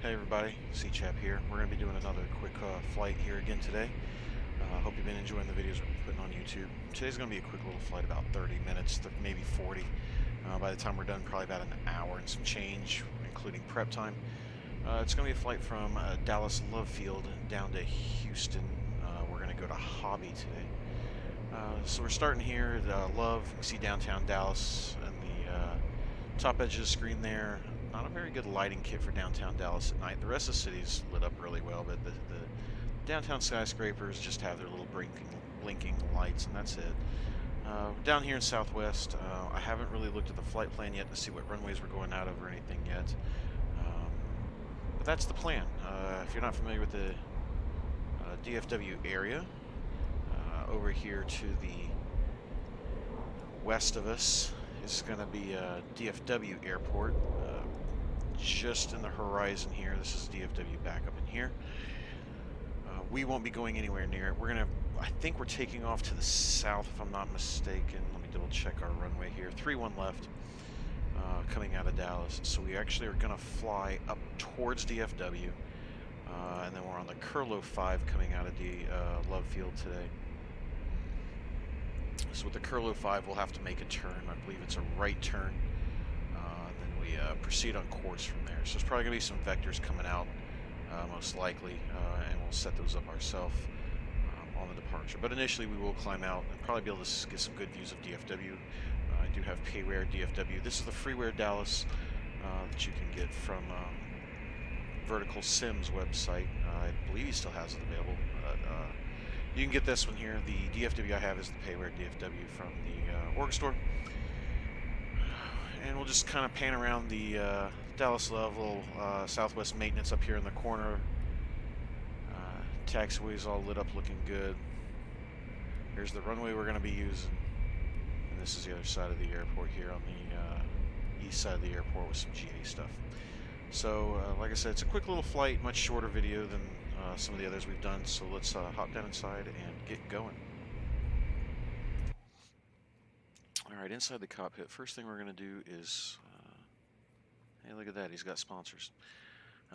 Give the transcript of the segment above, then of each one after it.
Hey everybody, C-Chap here. We're going to be doing another quick flight here again today. Hope you've been enjoying the videos we're putting on YouTube. Today's going to be a quick little flight, about 30 minutes, maybe 40. By the time we're done, probably about an hour and some change, including prep time. It's going to be a flight from Dallas Love Field down to Houston. We're going to go to Hobby today. So we're starting here at Love. You can see downtown Dallas and the top edge of the screen there. Not a very good lighting kit for downtown Dallas at night. The rest of the city's lit up really well, but the downtown skyscrapers just have their little blinking lights, and that's it. Down here in Southwest, I haven't really looked at the flight plan yet to see what runways we're going out of or anything yet. But that's the plan. If you're not familiar with the DFW area, over here to the west of us is going to be DFW Airport. Just in the horizon here. This is DFW back up in here. We won't be going anywhere near it. I think we're taking off to the south, if I'm not mistaken. Let me double check our runway here. 31 left, coming out of Dallas. So we actually are going to fly up towards DFW, and then we're on the KDAL-KHOU 5 coming out of the Love Field today. So with the KDAL-KHOU 5, we'll have to make a turn. I believe it's a right turn. We proceed on course from there. So there's probably going to be some vectors coming out, most likely, and we'll set those up ourselves on the departure. But initially we will climb out and probably be able to get some good views of DFW. I do have Payware DFW. This is the freeware Dallas that you can get from Vertical Sims website. I believe he still has it available. You can get this one here. The DFW I have is the Payware DFW from the Org store. And we'll just kind of pan around the Dallas Love, little Southwest maintenance up here in the corner. Taxiway's all lit up, looking good. Here's the runway we're going to be using. And this is the other side of the airport here on the east side of the airport with some GA stuff. So, like I said, it's a quick little flight, much shorter video than some of the others we've done. So let's hop down inside and get going. Alright, inside the cockpit, first thing we're going to do is, hey, look at that, he's got sponsors.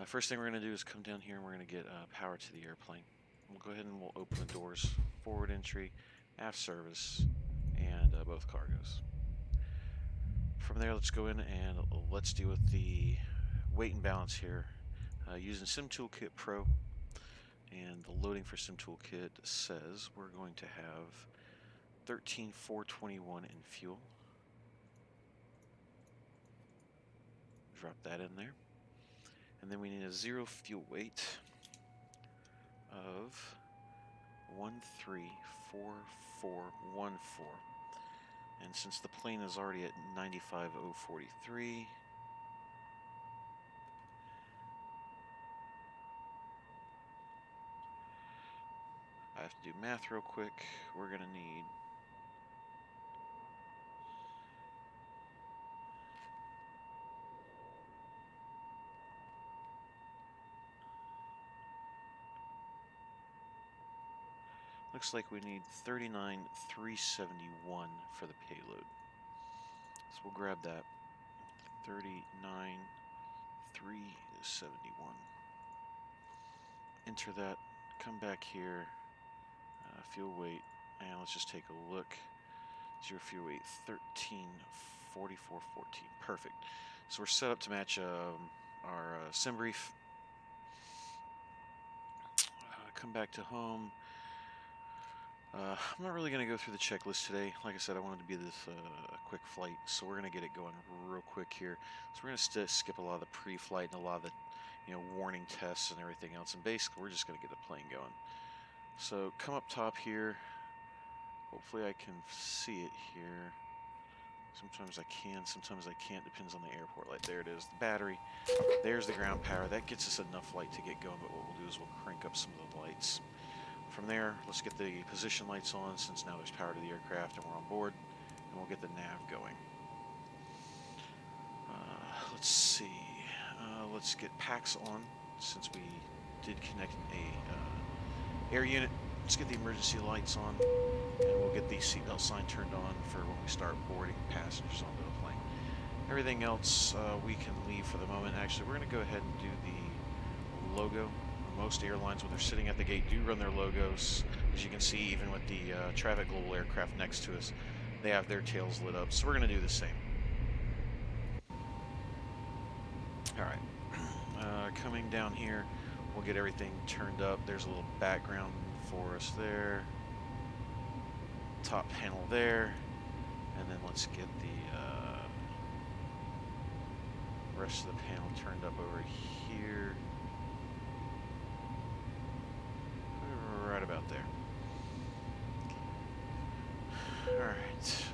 First thing we're going to do is come down here and we're going to get power to the airplane. We'll go ahead and we'll open the doors, forward entry, aft service, and both cargos. From there, let's go in and let's deal with the weight and balance here. Using SimToolkit Pro, and the loading for SimToolkit says we're going to have 13,421 in fuel. Drop that in there. And then we need a zero fuel weight of 134414. And since the plane is already at 95,043, I have to do math real quick. We're going to need looks like we need 39,371 for the payload. So we'll grab that. 39,371. Enter that. Come back here. Fuel weight. And let's just take a look. Zero fuel weight. 134414. Perfect. So we're set up to match our sim brief. Come back to home. I'm not really going to go through the checklist today. Like I said, I wanted to be this quick flight, so we're going to get it going real quick here. So we're going to skip a lot of the pre-flight and a lot of the warning tests and everything else, and basically we're just going to get the plane going. So come up top here. Hopefully I can see it here. Sometimes I can, sometimes I can't. Depends on the airport light. There it is, the battery. There's the ground power. That gets us enough light to get going, but what we'll do is we'll crank up some of the lights. From there, let's get the position lights on, since now there's power to the aircraft and we're on board, and we'll get the nav going. Let's see. Let's get packs on, since we did connect a air unit. Let's get the emergency lights on, and we'll get the seatbelt sign turned on for when we start boarding passengers onto the plane. Everything else we can leave for the moment. Actually, we're going to go ahead and do the logo. Most airlines, when they're sitting at the gate, do run their logos. As you can see, even with the Traffic Global aircraft next to us, they have their tails lit up. So we're going to do the same. All right, coming down here, we'll get everything turned up. There's a little background for us there. Top panel there. And then let's get the rest of the panel turned up over here. Right about there. Alright.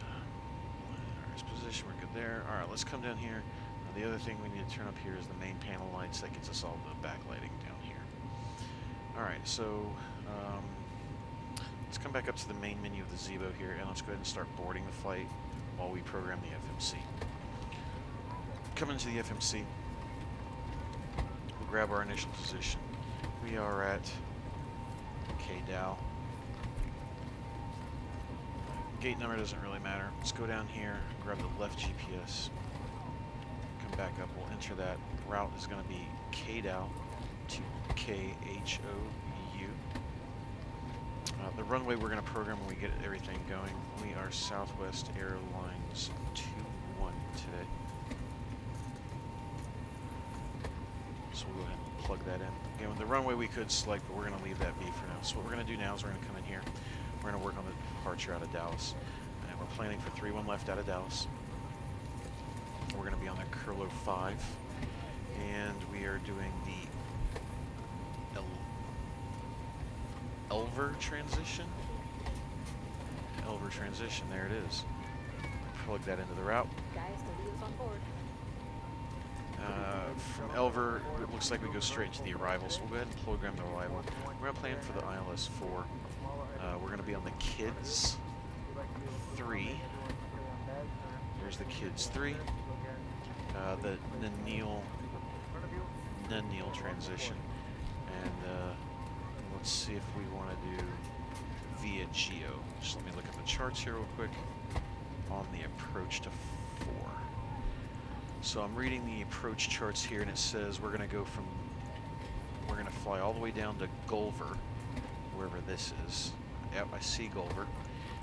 Position, we're good there. Alright, let's come down here. The other thing we need to turn up here is the main panel lights. That gets us all the backlighting down here. Alright, so let's come back up to the main menu of the Zibo here, and let's go ahead and start boarding the flight while we program the FMC. Come into the FMC. We'll grab our initial position. We are at KDAL. Gate number doesn't really matter. Let's go down here, grab the left GPS, come back up, we'll enter that. Route is going to be KDAL to KHOU. The runway we're going to program when we get everything going. We are Southwest Airlines 21 today. So we'll go ahead and plug that in. Again, the runway we could select, but we're going to leave that be for now. So what we're going to do now is we're going to come in here. We're going to work on the departure out of Dallas. And we're planning for 3-1 left out of Dallas. We're going to be on the KDAL-KHOU 5. And we are doing the Elver transition. Elver transition, there it is. Plug that into the route. Guys, the wheels on board. From Elver, it looks like we go straight to the arrival, so we'll go ahead and program the arrival. We're going to plan for the ILS 4. We're going to be on the Kids 3. There's the Kids 3. The Nanil transition. And let's see if we want to do via Geo. Just let me look at the charts here real quick on the approach to 4. So I'm reading the approach charts here, and it says we're going to fly all the way down to Gulver, wherever this is. Yep, I see Gulver.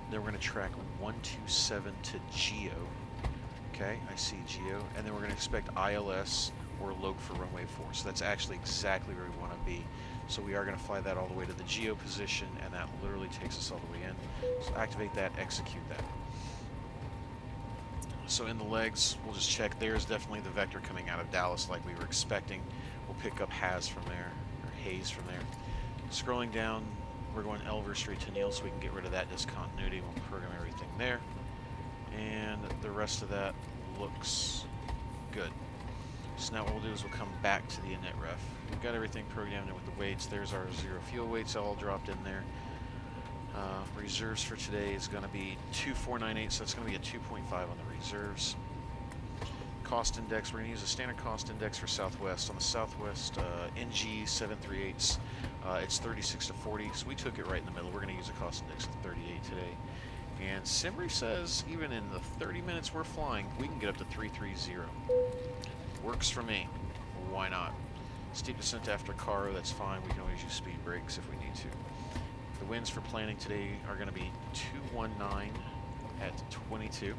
Then we're going to track 127 to Geo. Okay, I see Geo. And then we're going to expect ILS or LOG for runway 4. So that's actually exactly where we want to be. So we are going to fly that all the way to the Geo position, and that literally takes us all the way in. So activate that, execute that. So in the legs, we'll just check. There's definitely the vector coming out of Dallas like we were expecting. We'll pick up Hayes from there. Scrolling down, we're going Elver straight to Neil so we can get rid of that discontinuity. We'll program everything there. And the rest of that looks good. So now what we'll do is we'll come back to the init ref. We've got everything programmed in with the weights. There's our 0 fuel weights all dropped in there. Reserves for today is going to be 2498, so that's going to be a 2.5 on the reserves. Cost index, we're going to use a standard cost index for Southwest. On the Southwest NG 738s, it's 36 to 40, so we took it right in the middle. We're going to use a cost index of 38 today. And Simri says even in the 30 minutes we're flying, we can get up to 330. Works for me. Why not? Steep descent after Caro, that's fine. We can always use speed brakes if we need to. The winds for planning today are going to be 219 at 22.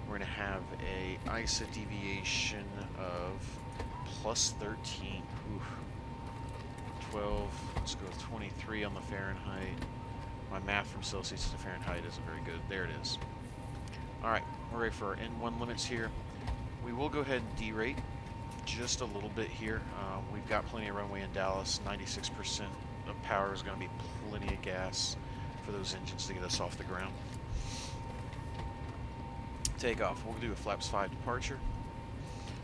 We're going to have a ISA deviation of plus 13. Oof. 12. Let's go with 23 on the Fahrenheit. My math from Celsius to Fahrenheit isn't very good. There it is. All right, we're ready for our N1 limits here. We will go ahead and derate just a little bit here. We've got plenty of runway in Dallas. 96% of power is going to be plenty of gas for those engines to get us off the ground. Takeoff, we'll do a flaps 5 departure.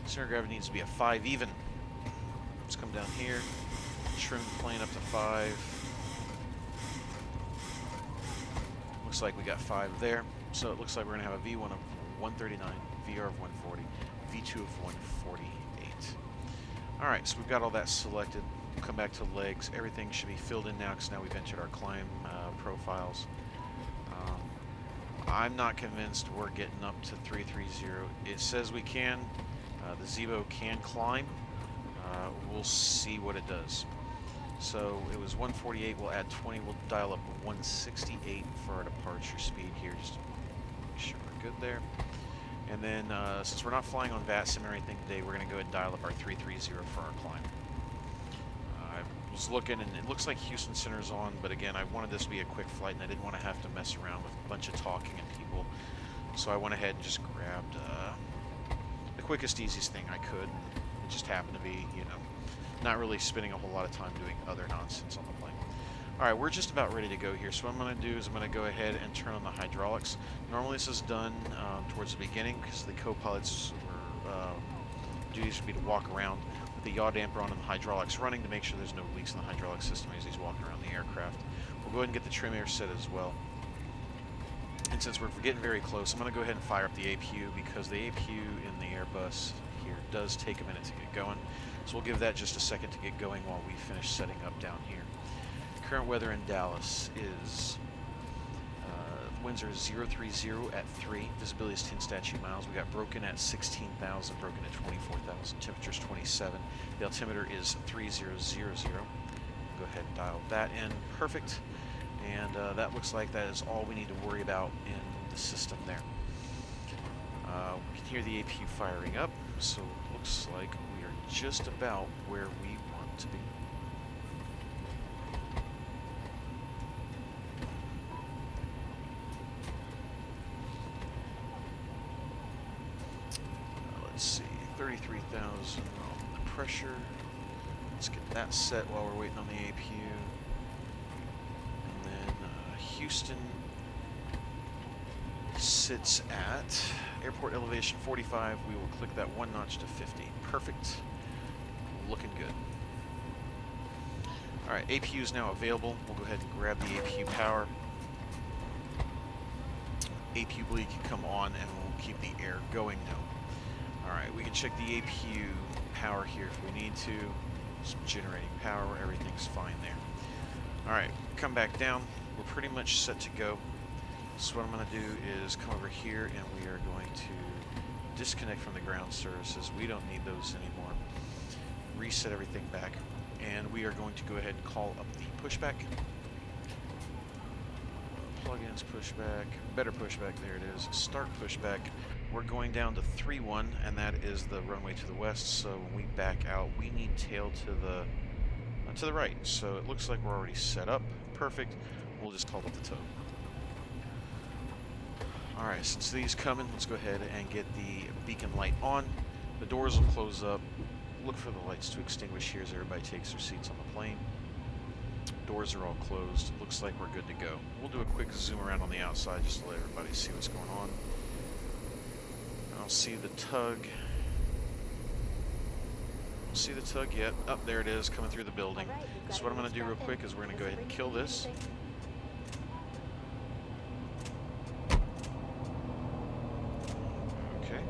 Center of gravity needs to be a 5 even. Let's come down here, trim the plane up to 5. Looks like we got 5 there. So it looks like we're going to have a V1 of 139, VR of 140, V2 of 148. Alright, so we've got all that selected. We'll come back to legs. Everything should be filled in now because now we've entered our climb profiles. I'm not convinced we're getting up to 330. It says we can. The Zibo can climb. we'll see what it does. So it was 148, we'll add 20, we'll dial up 168 for our departure speed here, just to make sure we're good there. And then, since we're not flying on VATSIM or anything today, we're going to go ahead and dial up our 330 for our climb. I was looking, and it looks like Houston Center's on, but again, I wanted this to be a quick flight, and I didn't want to have to mess around with a bunch of talking and people. So I went ahead and just grabbed the quickest, easiest thing I could. It just happened to be, you know, not really spending a whole lot of time doing other nonsense on the plane. Alright, we're just about ready to go here, so what I'm going to do is I'm going to go ahead and turn on the hydraulics. Normally this is done towards the beginning because the co-pilots duties would be to walk around with the yaw damper on and the hydraulics running to make sure there's no leaks in the hydraulic system as he's walking around the aircraft. We'll go ahead and get the trim air set as well. And since we're getting very close, I'm going to go ahead and fire up the APU because the APU in the Airbus here does take a minute to get going. So we'll give that just a second to get going while we finish setting up down here. Current weather in Dallas is winds are 030 at 3. Visibility is 10 statute miles. We got broken at 16,000, broken at 24,000. Temperature's 27. The altimeter is 3000. Go ahead and dial that in. Perfect. And that looks like that is all we need to worry about in the system there. We can hear the APU firing up, so it looks like we are just about where we want to be. Let's see, 33,000 on the pressure. Let's get that set while we're waiting on the APU. And then Houston sits at airport elevation 45. We will click that one notch to 50. Perfect. Looking good. Alright, APU is now available. We'll go ahead and grab the APU power. APU bleed can come on and we'll keep the air going now. Alright, we can check the APU power here if we need to. It's generating power, everything's fine there. Alright, come back down. We're pretty much set to go. So what I'm going to do is come over here and we are going to disconnect from the ground services. We don't need those anymore. Reset everything back. And we are going to go ahead and call up the pushback. Plugins pushback, better pushback, there it is. Start pushback. We're going down to 3-1 and that is the runway to the west. So when we back out, we need tail to the right. So it looks like we're already set up. Perfect. We'll just call it the tow. Alright, since these coming, let's go ahead and get the beacon light on. The doors will close up. Look for the lights to extinguish here as everybody takes their seats on the plane. Doors are all closed. Looks like we're good to go. We'll do a quick zoom around on the outside just to let everybody see what's going on. I'll see the tug. See the tug yet? Oh, there it is, coming through the building. So what I'm going to do real quick is we're going to go ahead and kill this. Okay.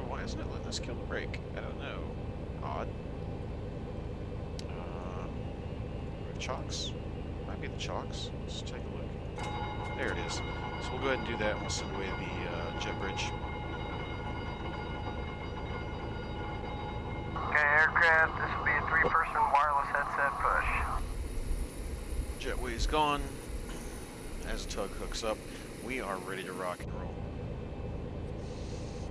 Why isn't it letting us kill the brake? I don't know. Odd. Chocks? Might be the chocks. Let's take a look. There it is. So we'll go ahead and do that and we'll send away the jet bridge. Okay, aircraft, this will be a 3-person wireless headset push. Jetway's gone. As the tug hooks up, we are ready to rock and roll.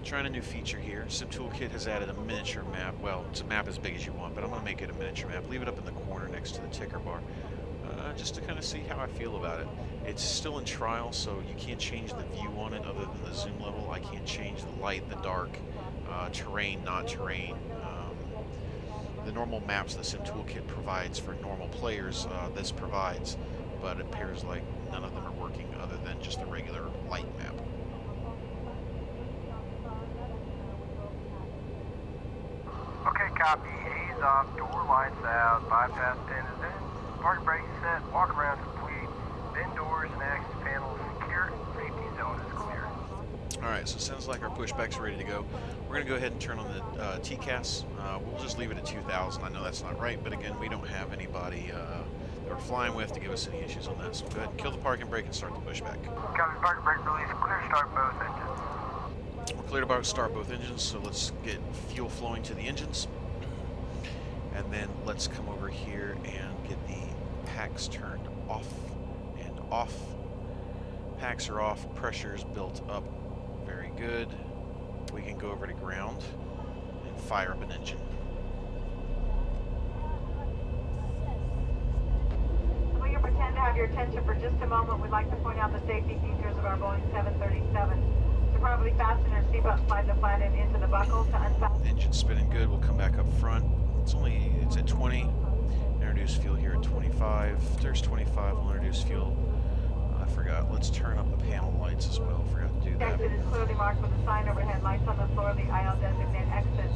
Trying a new feature here. Sim Toolkit has added a miniature map. Well, it's a map as big as you want, but I'm going to make it a miniature map. Leave it up in the corner next to the ticker bar, just to kind of see how I feel about it. It's still in trial, so you can't change the view on it other than the zoom level. I can't change the light, the dark, terrain, not terrain. The normal maps the Sim Toolkit provides for normal players, this provides, but it appears like none of them are working other than just the regular light map. Okay, copy. Haze off, door lights out, bypass pin is in, parking brake set, walk around complete, bin doors and access panels secure, safety zone is clear. Alright, so it sounds like our pushback's ready to go. We're going to go ahead and turn on the TCAS. We'll just leave it at 2,000. I know that's not right, but again, we don't have anybody that we're flying with to give us any issues on that. So we'll go ahead and kill the parking brake and start the pushback. Copy, parking brake release, clear start both engines. We're clear to start both engines, so let's get fuel flowing to the engines. And then let's come over here and get the packs turned off and off. Packs are off, pressure's built up. Very good. We can go over to ground and fire up an engine. We can pretend to have your attention for just a moment. We'd like to point out the safety features of our Boeing 737. So probably fasten your seatbelt, slide the flat end into the buckle to unfasten. Engine's spinning good. We'll come back up front. It's at 20. Introduce fuel here at 25. There's 25. We'll introduce fuel. I forgot. Let's turn up the panel lights as well. Forgot to do that. Exit is clearly marked with a sign overhead, lights on the floor of the aisle designate exit.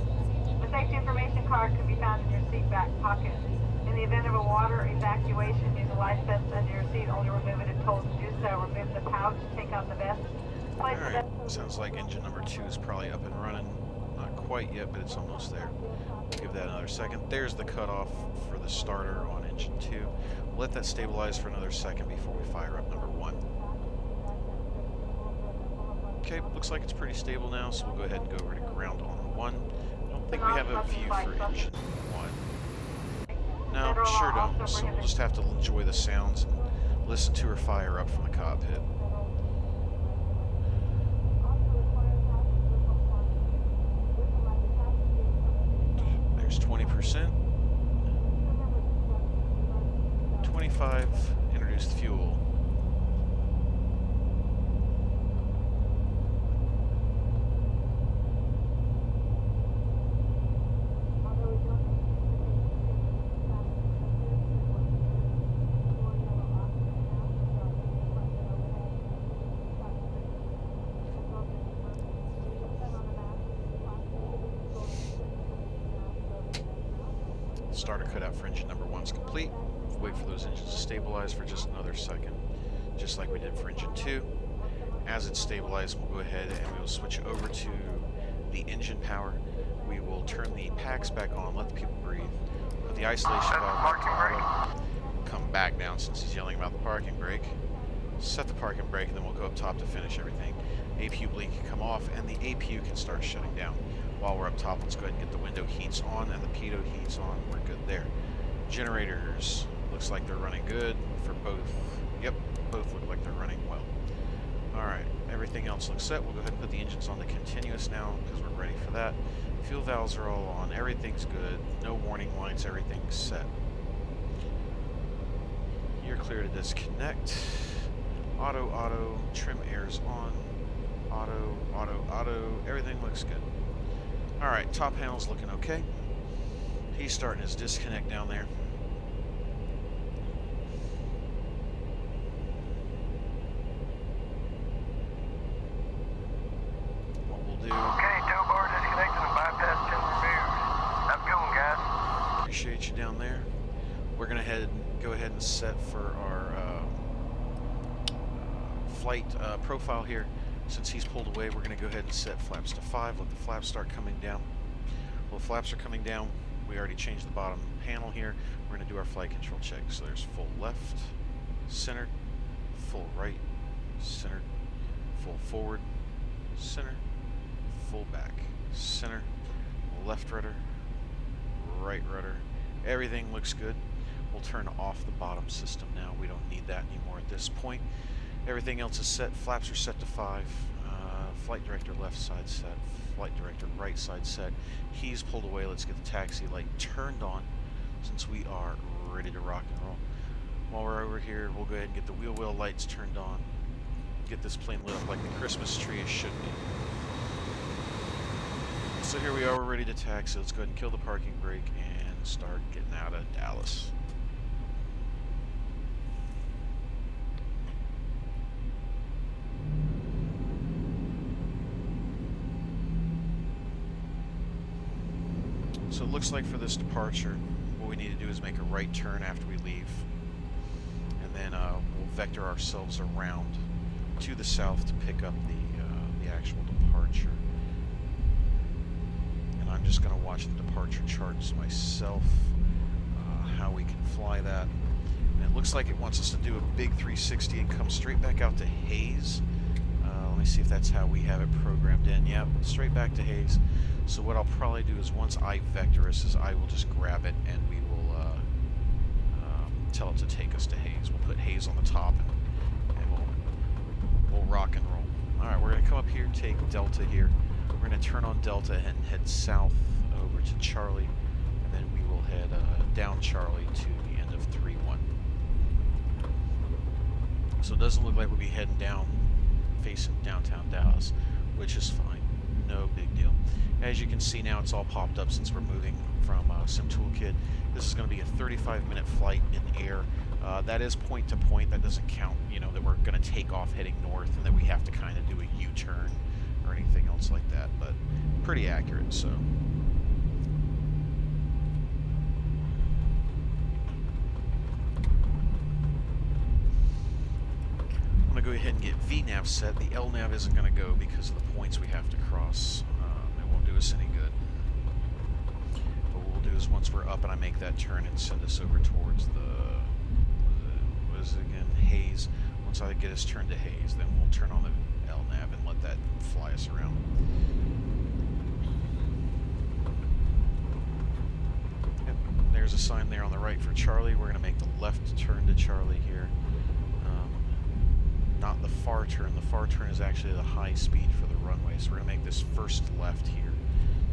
The safety information card can be found in your seat back pocket. In the event of a water evacuation, use a life vest under your seat. Only remove it if told to do so. Remove the pouch, take out the vest. Place the Alright, vest. sounds like engine number 2 is probably up and running. Not quite yet, but it's almost there. Give that another second. There's the cutoff for the starter on engine 2. We'll let that stabilize for another second before we fire up number 1. Okay, looks like it's pretty stable now, so we'll go ahead and go over to ground on 1. I don't think we have a view for engine 1. No, sure don't. So we'll just have to enjoy the sounds and listen to her fire up from the cockpit. There's 20%. 25. Introduce the fuel. Starter cutout for engine number 1 is complete. Wait for those engines to stabilize for just another second, just like we did for engine 2. As it's stabilized, we'll go ahead and we will switch over to the engine power. We will turn the packs back on, let the people breathe. Put the isolation valve back to auto. Come back down since he's yelling about the parking brake. Set the parking brake, and then we'll go up top to finish everything. APU bleed can come off, and the APU can start shutting down. While we're up top, let's go ahead and get the window heats on and the pitot heats on. We're good there. Generators, looks like they're running good for both. Yep, both look like they're running well. Alright, everything else looks set. We'll go ahead and put the engines on the continuous now because we're ready for that. Fuel valves are all on. Everything's good. No warning lights. Everything's set. You're clear to disconnect. Auto, auto. Trim air's on. Auto, auto, auto. Everything looks good. Alright, top panel's looking okay. He's starting his disconnect down there. What we'll do... Okay, tow bar disconnected and bypass pin removed. How's it going, guys? Appreciate you down there. We're going to go ahead and set for our flight profile here. Since he's pulled away, we're going to go ahead and set flaps to 5. Let the flaps start coming down. Well, the flaps are coming down. We already changed the bottom panel here. We're going to do our flight control check. So there's full left, centered, full right, centered, full forward, center, full back, center, left rudder, right rudder. Everything looks good. We'll turn off the bottom system now. We don't need that anymore at this point. Everything else is set. Flaps are set to 5. Flight director left side set. Flight director right side set. He's pulled away. Let's get the taxi light turned on since we are ready to rock and roll. While we're over here, we'll go ahead and get the wheel well lights turned on. Get this plane lit up like the Christmas tree it should be. So here we are. We're ready to taxi. Let's go ahead and kill the parking brake and start getting out of Dallas. So it looks like for this departure, what we need to do is make a right turn after we leave. And then we'll vector ourselves around to the south to pick up the actual departure. And I'm just going to watch the departure charts myself, how we can fly that. And it looks like it wants us to do a big 360 and come straight back out to Hayes. Let me see if that's how we have it programmed in. Yep, straight back to Hayes. So what I'll probably do is once I vector us is I will just grab it and we will tell it to take us to Hayes. We'll put Hayes on the top and we'll rock and roll. Alright, we're going to come up here, take Delta here. We're going to turn on Delta and head south over to Charlie, and then we will head down Charlie to the end of 3-1. So it doesn't look like we'll be heading down, facing downtown Dallas, which is fine. No big deal. As you can see now, it's all popped up since we're moving from Sim Toolkit. This is going to be a 35-minute flight in air. That is point to point. That doesn't count, you know, that we're going to take off heading north and that we have to kind of do a U-turn or anything else like that, but pretty accurate, so. I'm going to go ahead and get VNAV set. The LNAV isn't going to go because of the points we have to cross. It won't do us any good. But what we'll do is once we're up and I make that turn and send us over towards what is it again? Hayes. Once I get us turned to Hayes, then we'll turn on the LNAV and let that fly us around. Yep, there's a sign there on the right for Charlie. We're going to make the left turn to Charlie here. Not the far turn. The far turn is actually the high speed for the runway. So we're going to make this first left here,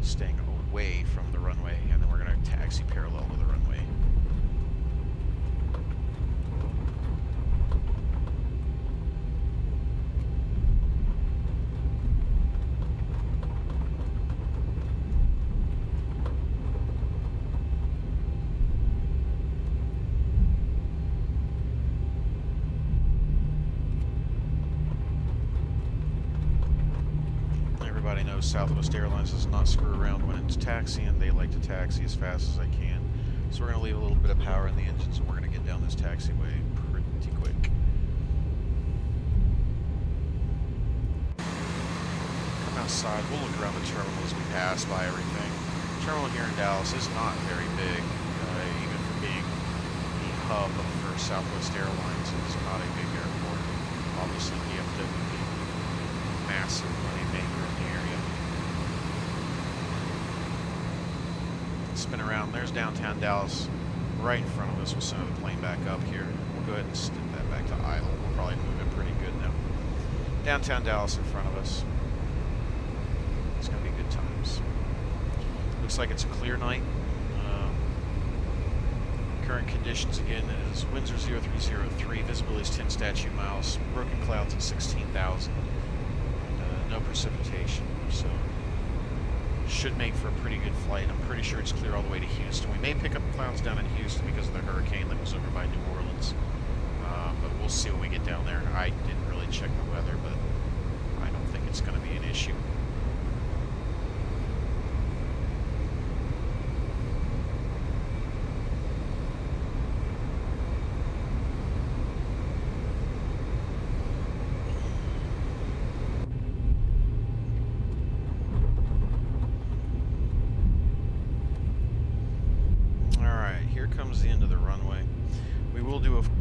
staying away from the runway, and then we're going to taxi parallel to the runway. Everybody knows Southwest Airlines does not screw around when it's taxiing. They like to taxi as fast as they can. So we're going to leave a little bit of power in the engines and we're going to get down this taxiway pretty quick. Come outside. We'll look around the terminal as we pass by everything. The terminal here in Dallas is not very big. Even for being the hub for Southwest Airlines, it's not a big airport. Obviously, DFW massive money maker in the area. Spin around. There's downtown Dallas right in front of us. We'll send the plane back up here. We'll go ahead and stick that back to idle. We'll probably move it pretty good now. Downtown Dallas in front of us. It's going to be good times. Looks like it's a clear night. Current conditions again is winds are 0303, visibility is 10 statute miles, broken clouds at 16,000. No precipitation, so should make for a pretty good flight. I'm pretty sure it's clear all the way to Houston. We may pick up clouds down in Houston because of the hurricane that was over by New Orleans, but we'll see when we get down there. I didn't really check the weather, but I don't think it's going to be an issue. Comes the end of the runway. We will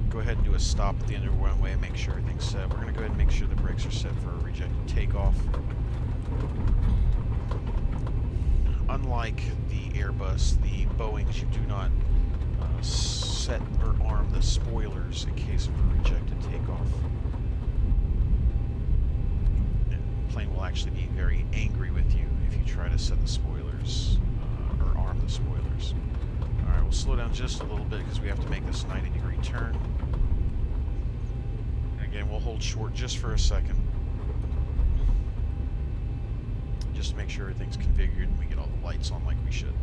go ahead and do a stop at the end of the runway and make sure everything's set. We're going to go ahead and make sure the brakes are set for a rejected takeoff. Unlike the Airbus, the Boeings, you do not set or arm the spoilers in case of a rejected takeoff. And the plane will actually be very angry with you if you try to set the spoilers or arm the spoilers. Alright, we'll slow down just a little bit because we have to make this 90-degree turn. And again, we'll hold short just for a second. Just to make sure everything's configured and we get all the lights on like we should.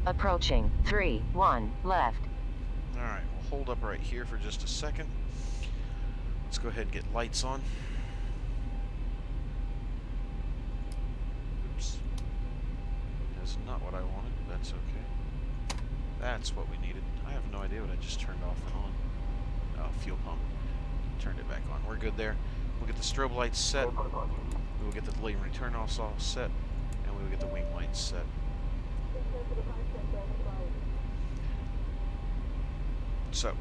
Approaching 3-1 left. Alright, we'll hold up right here for just a second. Let's go ahead and get lights on. Oops. That's not what I wanted, but that's okay. That's what we needed. I have no idea what I just turned off and on. Oh, fuel pump. Turned it back on. We're good there. We'll get the strobe lights set. We will get the delay and return off all set. And we will get the wing lights set. So,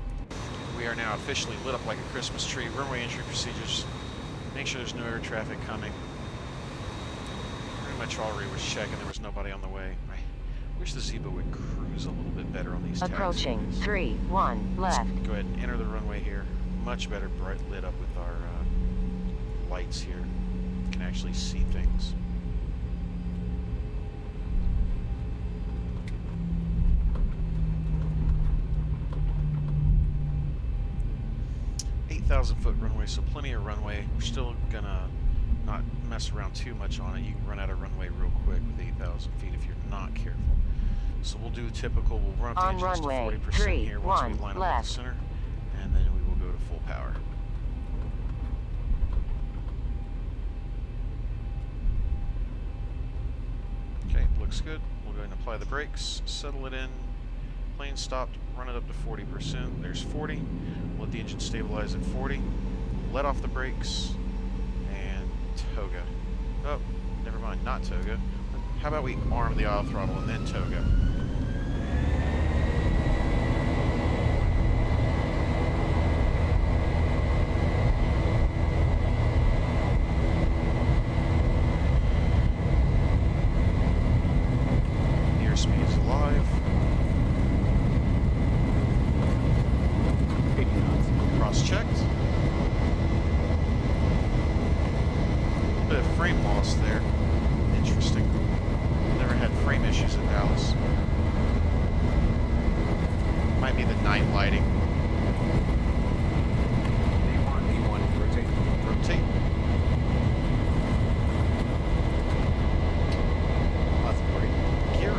we are now officially lit up like a Christmas tree. Runway entry procedures. Make sure there's no air traffic coming. Pretty much already was checking. There was nobody on the way. I wish the Zibo would cruise a little bit better on these Approaching. taxiways. 3, 1, left. Let's go ahead and enter the runway here. Much better bright lit up with our lights here. You can actually see things. Foot runway, so plenty of runway. We're still gonna not mess around too much on it. You can run out of runway real quick with 8,000 feet if you're not careful. So we'll do the typical. We'll run up the engines to 40% here once we line up with the center, and then we will go to full power. Okay, looks good. We'll go ahead and apply the brakes, settle it in. Plane stopped, run it up to 40%. There's 40. Let the engine stabilize at 40. Let off the brakes. And toga. Oh, never mind, not toga. How about we arm the auto throttle and then toga? Airspeed is alive. Cross-checked. Bit of frame loss there. Interesting. Never had frame issues in Dallas. Might be the night lighting. E1, rotate. Rotate. Left brake. Gear up.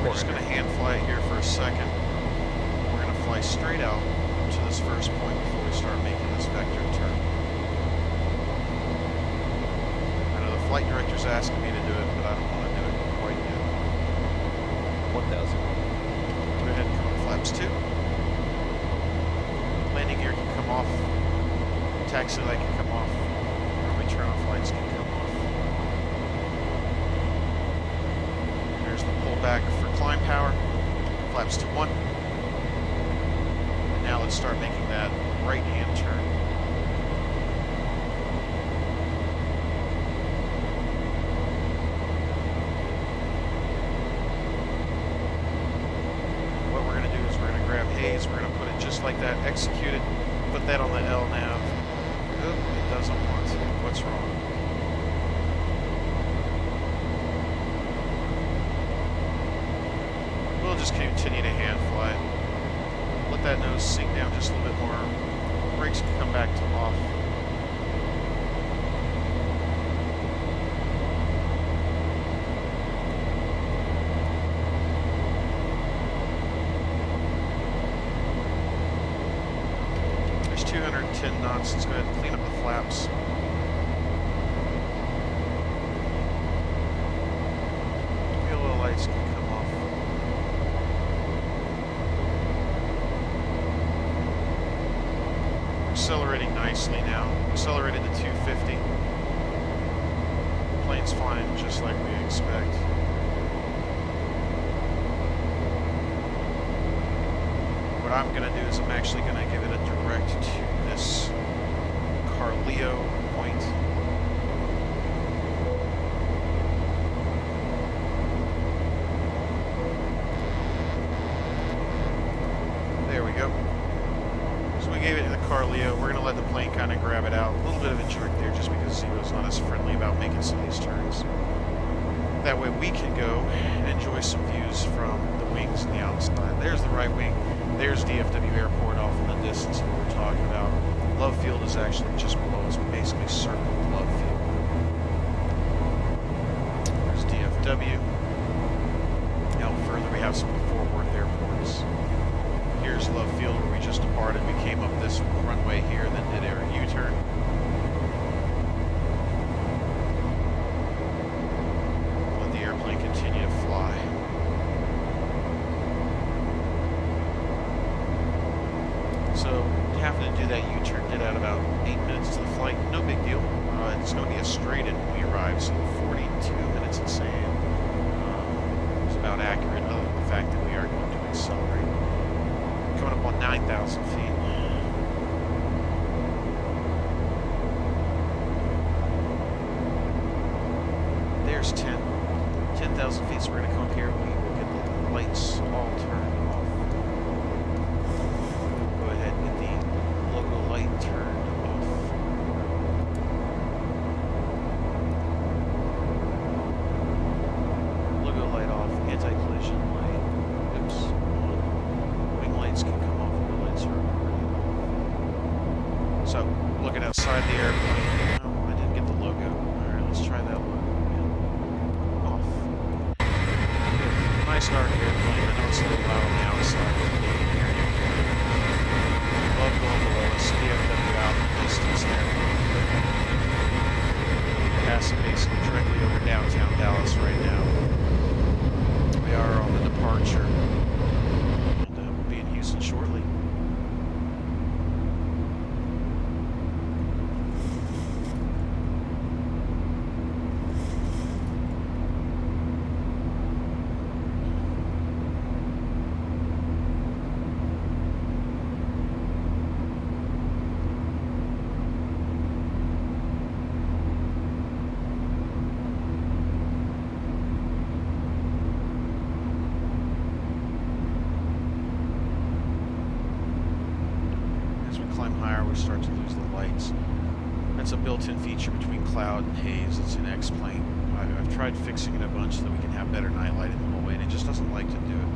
We're just going to hand fly it here for a second. We're going to fly straight out to this first point before we start making this vector turn. I know the flight director's asking me to do it, but I don't want to do it quite yet. 1,000. Go ahead and come on flaps 2. Landing gear can come off. Taxi light can come off. Runway turn off lights can come off. There's the pullback for climb power. Flaps to 1. And now let's start making that right-hand turn. What we're going to do is we're going to grab haze. We're going to put it just like that. Execute it. Put that on the L nav. Oh, it doesn't want to. What's wrong? We'll just continue to hand fly. Let that nose sink down just a little bit more. Brakes can come back to off. There's 210 knots. Let's go ahead and clean up the flaps. Fuel lights can come off. Accelerating nicely now. Accelerated to 250. Plane's flying just like we expect. What I'm going to do is I'm actually going to give it a direct to this Carleo point. There we go. So we gave it to the Carleo. We're going to let the plane kind of grab it out. A little bit of a trick there just because Zibo's not as friendly about making some of these turns. That way we can go and enjoy some views from the wings and the outside. There's the right wing. There's DFW Airport off in the distance of what we're talking about. Love Field is actually just below us. We basically circled Love Field. There's DFW. Out further we have some of the Fort Worth airports. Here's Love Field where we just departed. We came up this runway here and then did our U-turn. Let the airplane continue to fly. So having to do that U-turn did at about it's going to be a straight in when we arrive, so 42 minutes in sand is about accurate, other than the fact that we are going to accelerate. Coming up on 9,000 feet. There's 10,000 feet, so we're going to come up here. We will get the lights all turned off. Go ahead and get the logo light turned off. Logo light off, anti-collision light. Oops, on. Wing lights can come off, wheel lights are already off. So, looking outside the airplane. Oh, I didn't get the logo. Alright, let's try that logo. Nice dark airplane. I know it's a little loud on the outside. Above going below us, DFW out distance there. Passing basically directly over downtown Dallas right now. We are on the departure. And we'll be in Houston shortly. We start to lose the lights. That's a built-in feature between cloud and haze. It's an X-plane. I've tried fixing it a bunch so that we can have better night light in the hallway, and it just doesn't like to do it.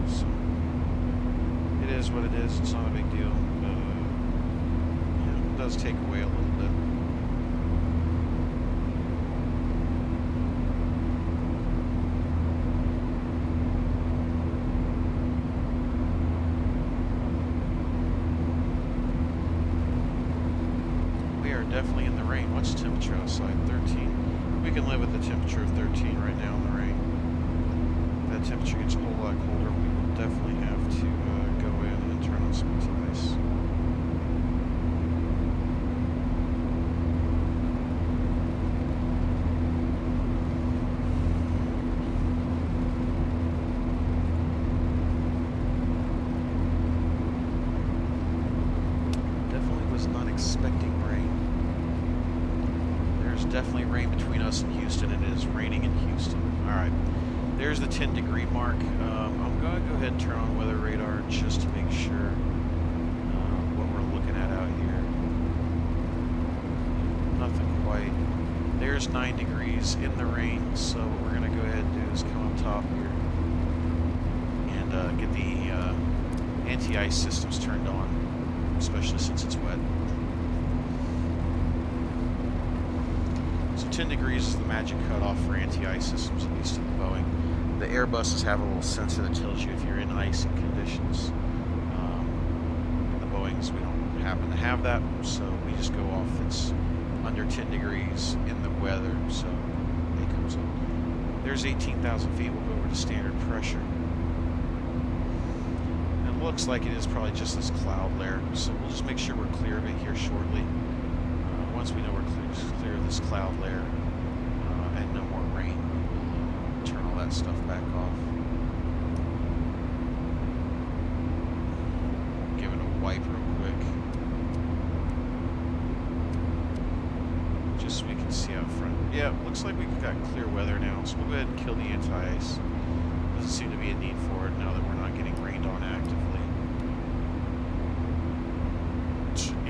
So it is what it is. It's not a big deal. But, yeah, it does take away a little bit. Definitely in the rain. What's the temperature outside? 13. We can live with the temperature of 13 right now in the rain. If that temperature gets a whole lot colder, we will definitely have to go in and turn on some ice. Definitely was not expecting rain. Definitely rain between us and Houston. It is raining in Houston. Alright, there's the 10-degree mark. I'm going to go ahead and turn on weather radar just to make sure what we're looking at out here. Nothing quite. There's 9 degrees in the rain, so what we're going to go ahead and do is come up top here and get the anti-ice systems turned on, especially since it's wet. So 10 degrees is the magic cutoff for anti-ice systems, at least in the Boeing. The Airbuses have a little sensor that tells you if you're in icing conditions. In the Boeings, we don't happen to have that, so we just go off it's under 10 degrees in the weather, so it comes up. There's 18,000 feet. We'll go over to standard pressure. And it looks like it is probably just this cloud layer, so we'll just make sure we're clear of it here shortly. Once we know we're clear of this cloud layer and no more rain, we'll turn all that stuff back off. Give it a wipe real quick. Just so we can see out front. Yeah, looks like we've got clear weather now, so we'll go ahead and kill the anti-ice. Doesn't seem to be a need for it now that we're not getting rained on actively.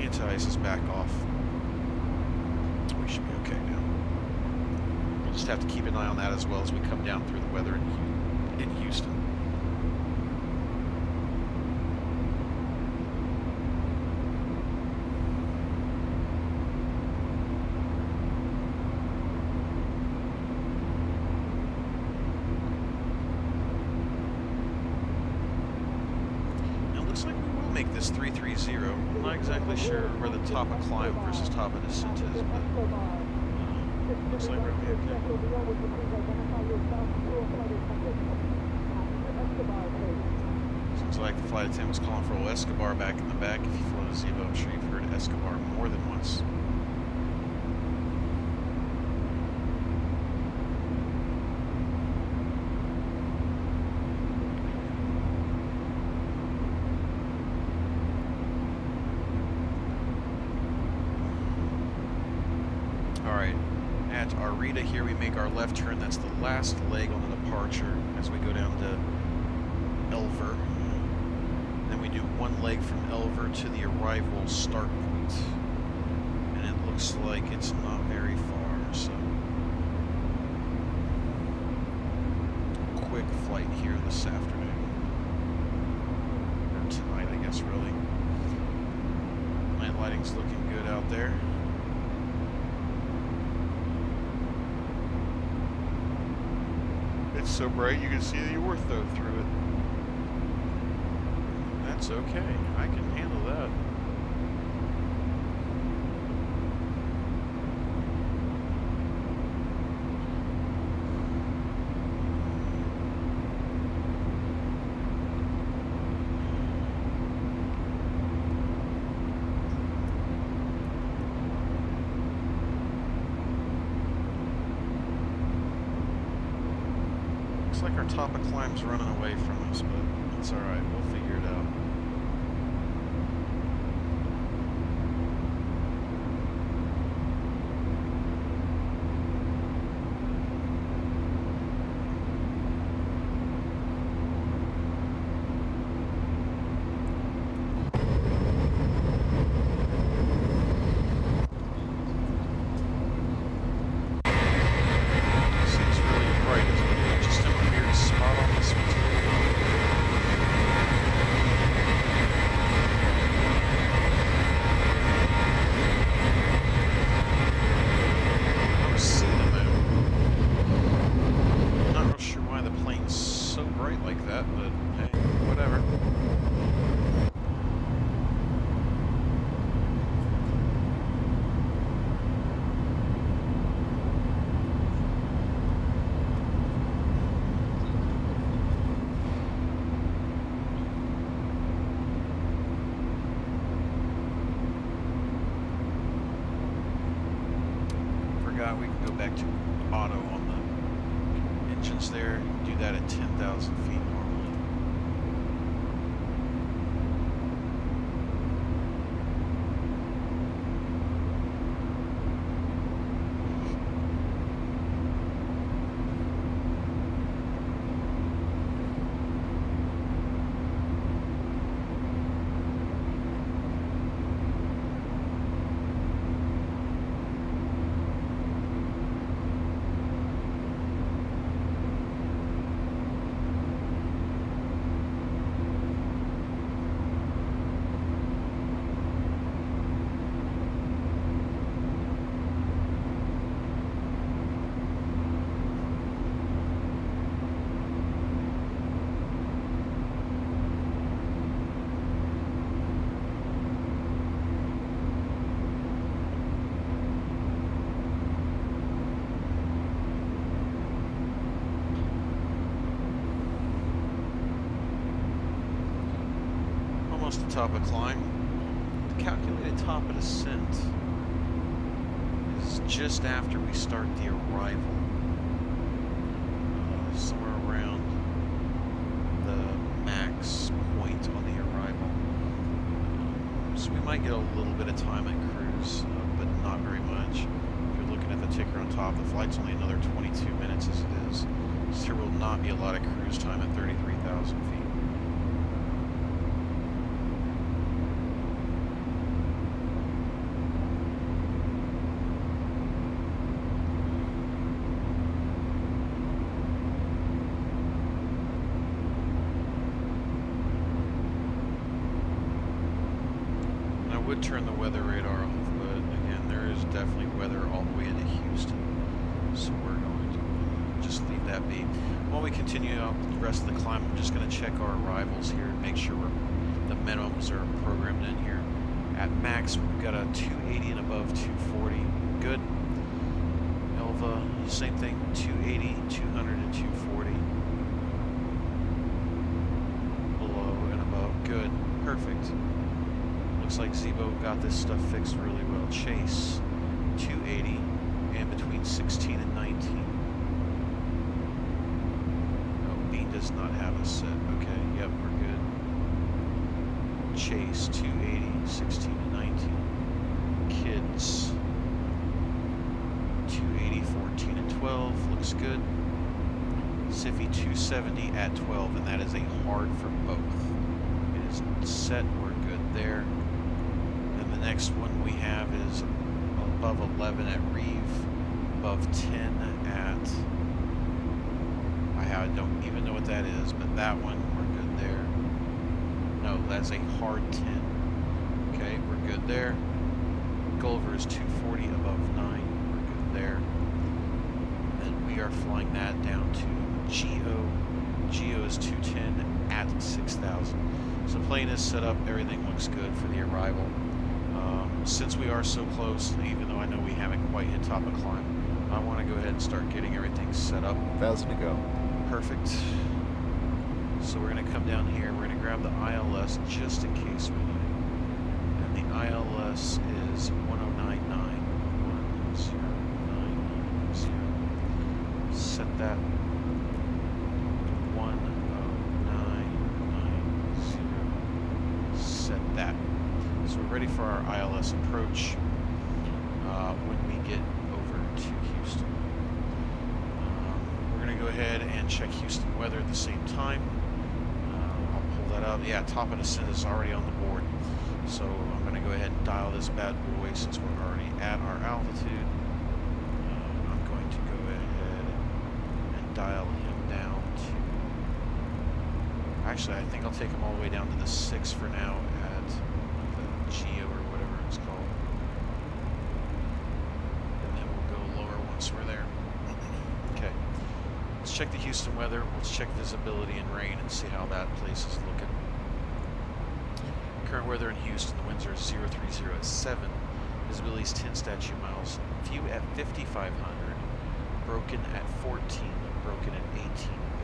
Anti-ice is back off. We should be okay now. We'll just have to keep an eye on that as well as we come down through the weather in Houston. Now it looks like we will make this 330. I'm not exactly sure where the top of climb versus top of descent is, but looks like we're okay. Seems like the flight attendant was calling for old Escobar back in the back. If you flown a Zibo, I'm sure you've heard Escobar more than once. Alright, at Arita here we make our left turn. That's the last leg on the departure as we go down to Elver. Then we do one leg from Elver to the arrival start point. And it looks like it's not very far, so quick flight here this afternoon. Or tonight, I guess, really. Night lighting's looking good out there. It's so bright you can see the ortho through it. That's okay. I can handle that. Looks like our top of climb's running away from us, but it's alright. We'll figure it out. Seems really bright. It's just in a weird spot on this one. I'm seeing the moon. I'm not real sure why the plane's so bright like that, but hey, whatever. Forgot we can go back to auto on the engines there. Do that at 10,000 feet normally. Almost the top of climb. The calculated top of descent is just after we start the arrival. Somewhere around the max point on the arrival. So we might get a little bit of time at cruise, but not very much. If you're looking at the ticker on top, the flight's only another 22 minutes as it is. So there will not be a lot of cruise time at 33,000 feet. Would turn the weather radar off, but again, there is definitely weather all the way into Houston, so we're going to just leave that be. While we continue out the rest of the climb, I'm just going to check our arrivals here and make sure the minimums are programmed in here. At max, we've got a 280 and above 240. Good. Elva, same thing, 280, 200, and 240. Below and above. Good. Perfect. Looks like Zibo got this stuff fixed really well. Chase, 280, and between 16 and 19. Oh, Bean does not have a set. Okay, yep, we're good. Chase, 280, 16 and 19. Kids, looks good. SIFI 270 at 12, and that is a hard for both. It is set, we're good there. And the next one we have is above 11 at Reeve, above 10 at, I don't even know what that is, but that one, we're good there. No, that's a hard 10. Okay, we're good there. Gulliver is 240 above 9, we're good there. And we are flying that down to GO. GO is 210 at 6,000. So the plane is set up, everything looks good for the arrival. Since we are so close, even though I know we haven't quite hit top of climb, I want to go ahead and start getting everything set up. 1,000 to go. Perfect. So we're going to come down here, we're going to grab the ILS just in case we need it. And the ILS is 1099. 1099. Set that. 1090. Set that. So we're ready for our ILS approach when we get over to Houston. We're going to go ahead and check Houston weather at the same time. I'll pull that up. Yeah, top of descent is already on the board. So I'm going to go ahead and dial this bad boy since we're already at our altitude. I'm going to go ahead and dial him down to... Actually, I think I'll take him all the way down to the 6 for now at the GEO or whatever it's called. And then we'll go lower once we're there. Okay. Let's check the Houston weather. Let's check visibility and rain and see how that place is looking. Current weather in Houston, the winds are 030 at 7. Visibility is 10 statute miles. View at 5,500. Broken at 14. Broken at 18.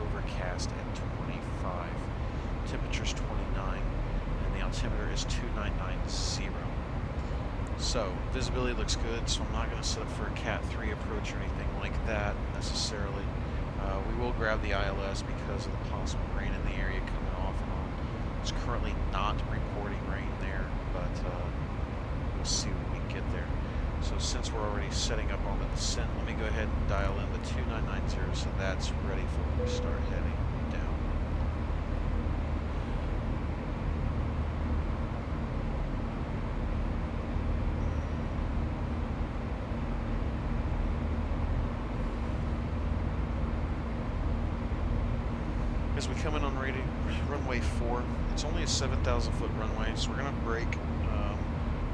Overcast at 25. Temperature's 29. And the altimeter is 2990. So, visibility looks good, so I'm not going to set up for a Cat 3 approach or anything like that necessarily. We will grab the ILS because of the possible rain in the area coming off and on. It's currently not reporting rain there, but we'll see when we get there. So since we're already setting up on the descent, let me go ahead and dial in the 2990 so that's ready for when we start heading down. As we come in on runway 4, it's only a 7,000 foot runway, so we're going to brake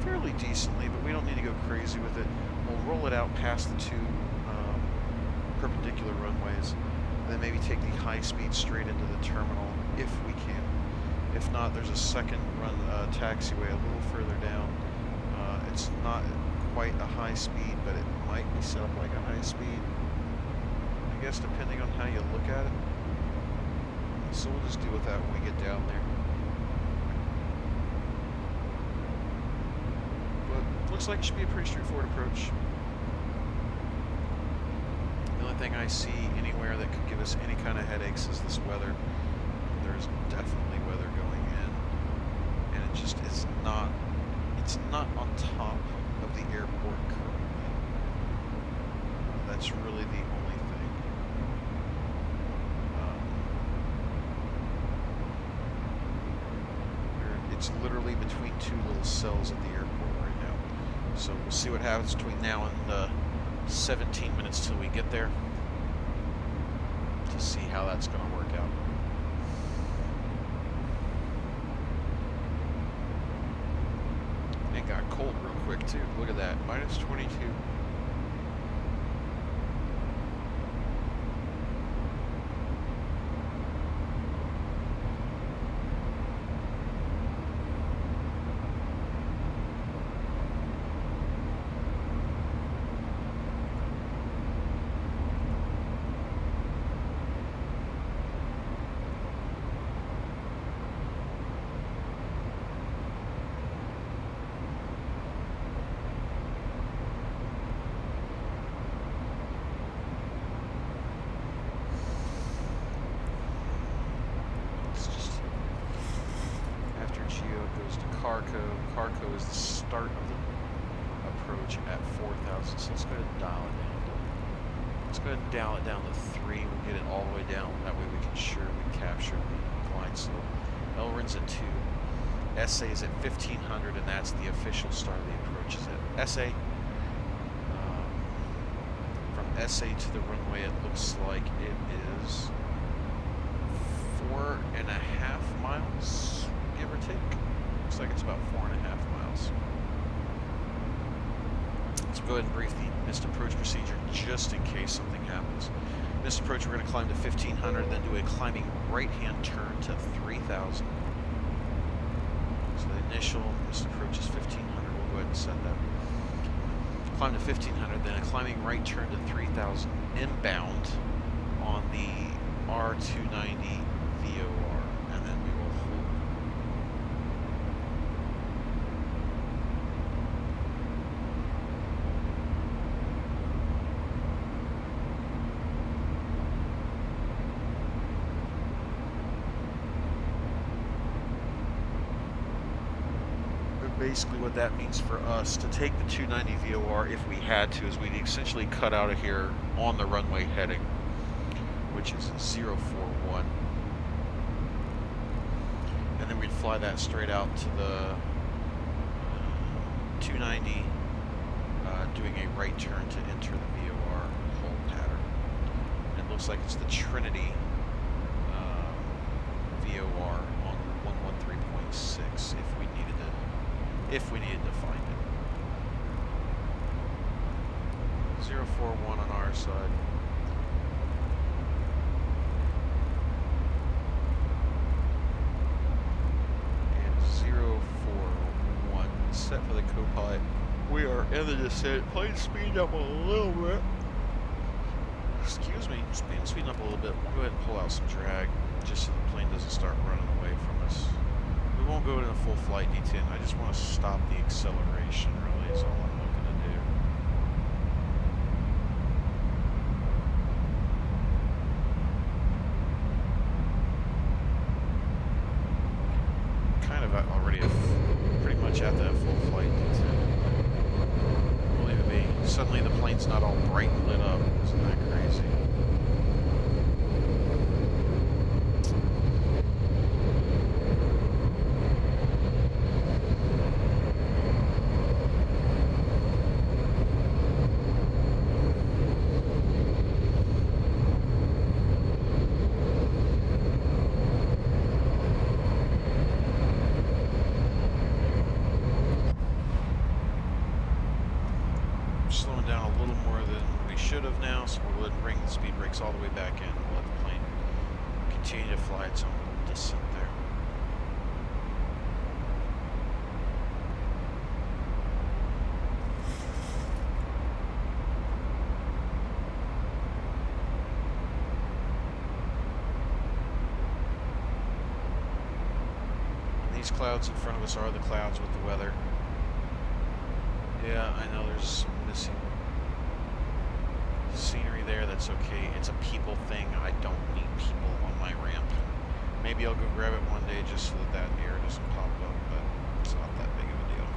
fairly decently, but we don't need to go crazy with it. We'll roll it out past the 2 perpendicular runways, and then maybe take the high speed straight into the terminal if we can. If not, there's a second taxiway a little further down. It's not quite a high speed, but it might be set up like a high speed, I guess, depending on how you look at it. So we'll just deal with that when we get down there. But looks like it should be a pretty straightforward approach. The only thing I see anywhere that could give us any kind of headaches is this weather. There's definitely weather going in, and it's not on top of the airport currently. That's really the only thing. It's literally between 2 little cells at the airport right now. So we'll see what happens between now and 17 minutes till we get there to see how that's going to work out. It got cold real quick too. Look at that, minus 22. KDAL-KHOU is the start of the approach at 4,000, so let's go ahead and dial it down to Let's go ahead and dial it down to 3. We'll get it all the way down. That way we can ensure we capture the glide slope. LRIN's at 2. SA is at 1500, and that's the official start of the approach. Is at SA. From SA to the runway, it looks like it is 4.5 miles, give or take. Looks like it's about 4.5 miles. Let's go ahead and brief the missed approach procedure just in case something happens. Missed approach, we're going to climb to 1500, then do a climbing right-hand turn to 3000. So the initial missed approach is 1500. We'll go ahead and set that. Climb to 1500, then a climbing right turn to 3000 inbound on the R290 VOR, and then we will hold. Basically what that means for us to take the 290 VOR, if we had to, is we'd essentially cut out of here on the runway heading, which is 041, and then we'd fly that straight out to the 290, doing a right turn to enter the VOR hold pattern. It looks like it's the Trinity VOR on 113.6 if we needed to find it. 041 on our side. And 041 set for the co-pilot. We are in the descent. Plane speed up a little bit. Excuse me, speeding up a little bit. We'll go ahead and pull out some drag just so the plane doesn't start running away from us. We won't go into full flight detent. I just want to stop the acceleration, really, is all I'm looking to do. Kind of already pretty much at that full flight detent. We'll leave it be. Suddenly the plane's not all bright and lit up. Isn't that crazy? Slowing down a little more than we should have now, so we'll go ahead and bring the speed brakes all the way back in. We'll let the plane continue to fly its own little descent there. And these clouds in front of us are the clouds with the weather. Yeah, I know there's some missing scenery there. That's okay. It's a people thing. I don't need people on my ramp. Maybe I'll go grab it one day just so that air doesn't pop up, but it's not that big of a deal.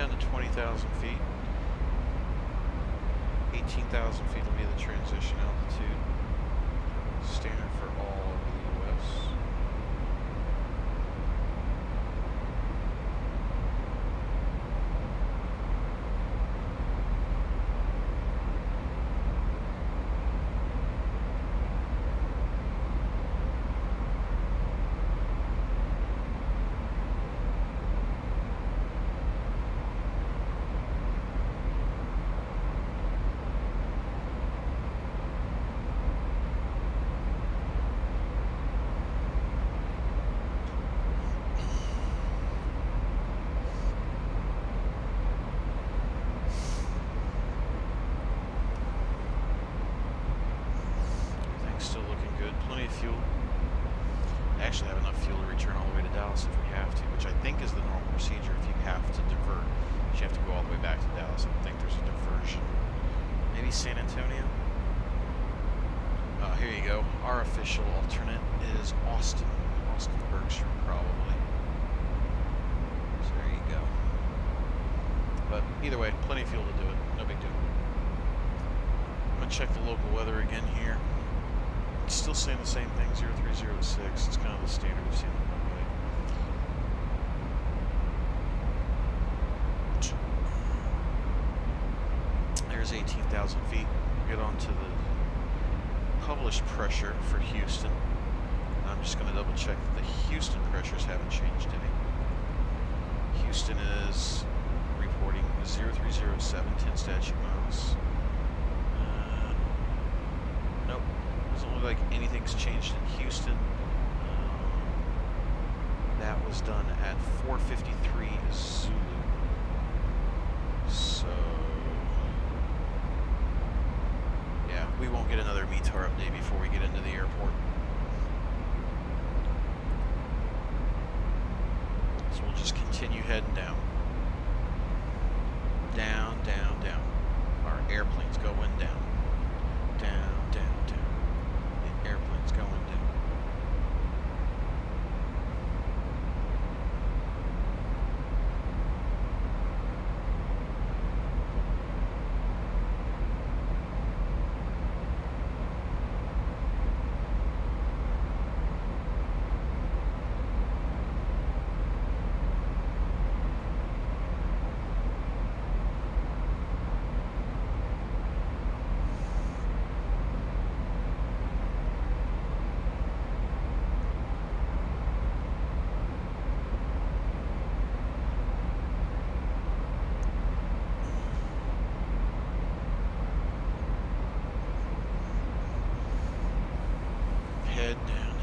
10 to 20,000 feet. 18,000 feet will be the transition altitude. Standard for all over the U.S. Still looking good. Plenty of fuel. I actually have enough fuel to return all the way to Dallas if we have to, which I think is the normal procedure. If you have to divert, you have to go all the way back to Dallas. I don't think there's a diversion. Maybe San Antonio? Here you go. Our official alternate is Austin. Austin Bergstrom, probably. So there you go. But either way, plenty of fuel to do it. No big deal. I'm going to check the local weather again here. It's still saying the same thing, 0306. It's kind of the standard we've seen on the runway. There's 18,000 feet. We'll get on to the published pressure for Houston. I'm just going to double check that the Houston pressures haven't changed any. Houston is reporting 0307, 10 statute miles. Nope. Doesn't look like anything's changed in Houston. That was done at 4:53 Zulu. So, yeah, we won't get another METAR update before we get into the airport. So we'll just continue heading down. Down, down, down. Our airplane's going down. Down, down, down. The airplane's going down.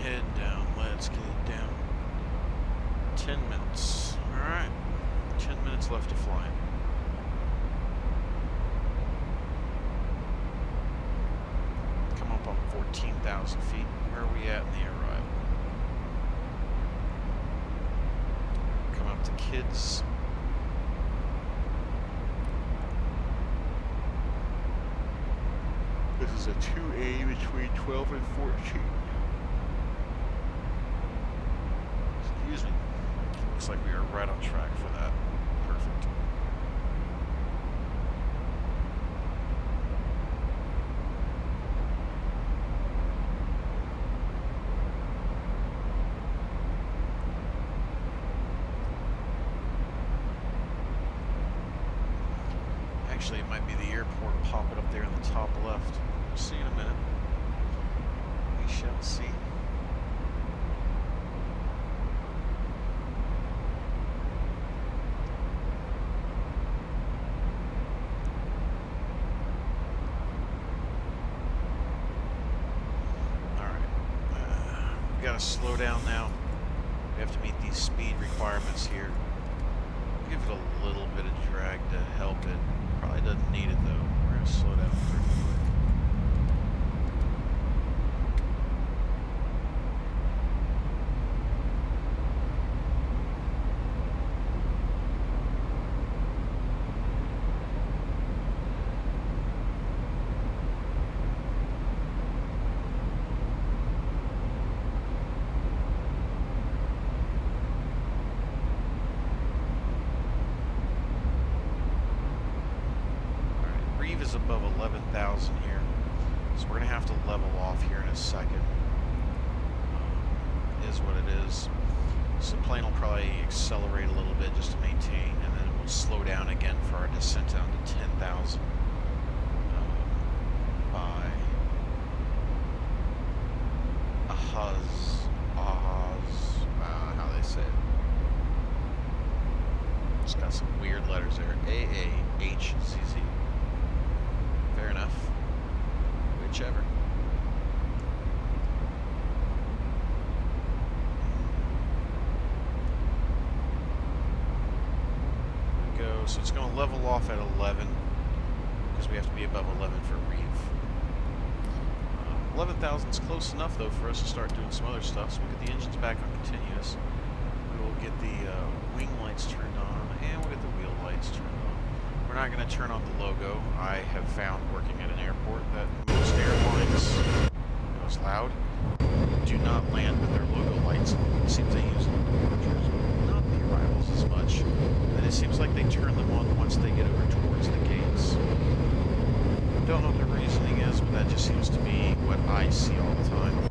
Head down, let's get it down. 10 minutes. Alright. 10 minutes left to fly. Come up on 14,000 feet. Where are we at in the arrival? Come up to kids. This is a 2A between 12 and 14. Excuse me. Looks like we are right on track for that. Perfect. Actually, it might be the airport. Pop it up there in the top left. We'll see in a minute. We shall see. Got to slow down now. We have to meet these speed requirements here. Give it a little bit of drag to help it. Probably doesn't need it though. We're going to slow down pretty quick. believe is above 11,000 here. So we're going to have to level off here in a second. Is what it is. So the plane will probably accelerate a little bit just to maintain, and then it will slow down again for our descent down to 10,000 by how they say it. It's got some weird letters there. AAHZZ. Fair enough. Whichever. So it's going to level off at 11 because we have to be above 11 for reef. 11,000 is close enough though for us to start doing some other stuff. So we'll get the engines back on continuous. We will get the wing lights turned on, and we'll get the wheel lights turned on. We're not going to turn on the logo. I have found working at an airport that most airlines, it was loud, do not land with their logo lights on. It seems they use them in departures, not the arrivals as much. And it seems like they turn them on once they get over towards the gates. Don't know what the reasoning is, but that just seems to be what I see all the time.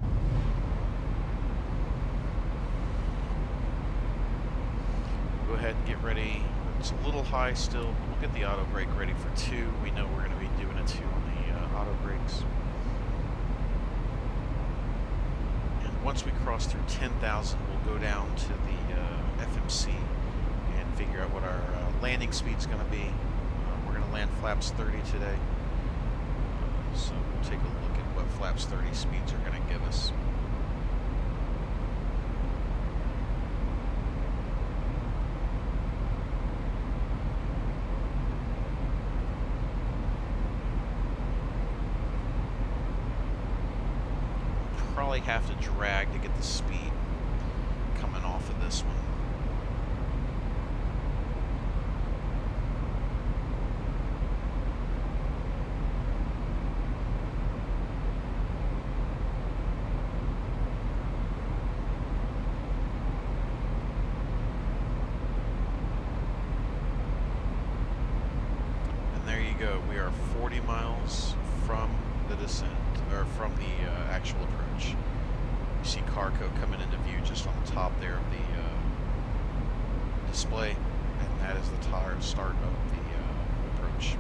Go ahead and get ready. It's a little high still. We'll get the auto brake ready for 2. We know we're going to be doing a 2 on the auto brakes. And once we cross through 10,000, we'll go down to the FMC and figure out what our landing speed's going to be. We're going to land flaps 30 today. So we'll take a look at what flaps 30 speeds are going to give us. Probably have to drag to get the speed coming off of this one. And there you go. We are 40 miles from the descent, or from the actual approach. You see KDAL-KHOU coming into view just on the top there of the display, and that is the start of the approach.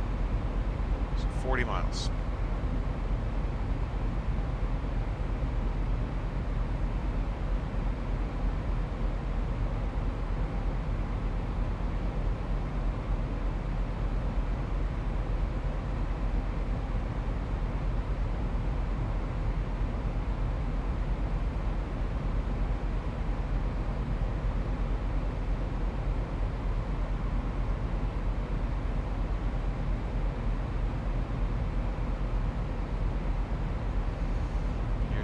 So 40 miles.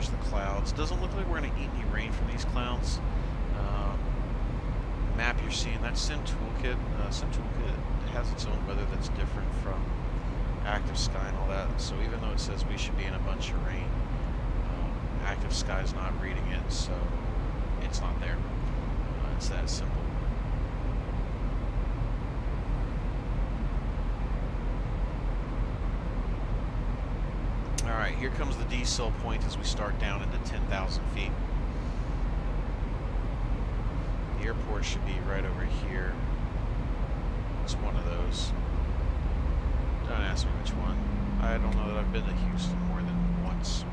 The clouds. Doesn't look like we're going to eat any rain from these clouds. Map you're seeing, that's Sim Toolkit. Sim Toolkit has its own weather that's different from Active Sky and all that. So even though it says we should be in a bunch of rain, Active Sky's not reading it, so it's not there. It's that simple. Alright, here comes the decel point as we start down into 10,000 feet. The airport should be right over here. It's one of those. Don't ask me which one. I don't know that I've been to Houston more than once.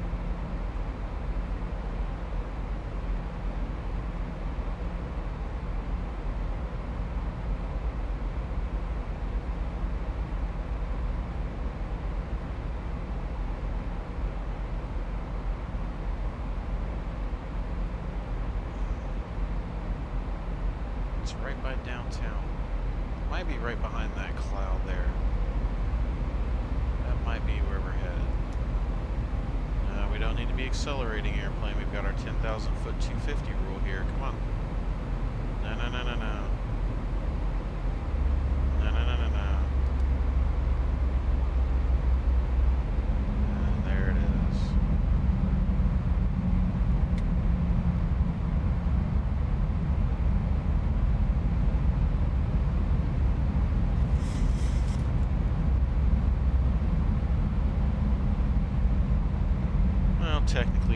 It's right by downtown. Might be right behind that cloud there. That might be where we're headed. We don't need to be accelerating airplane. We've got our 10,000 foot 250 rule here. Come on. No, no, no, no, no. No, no, no, no, no. And there it is.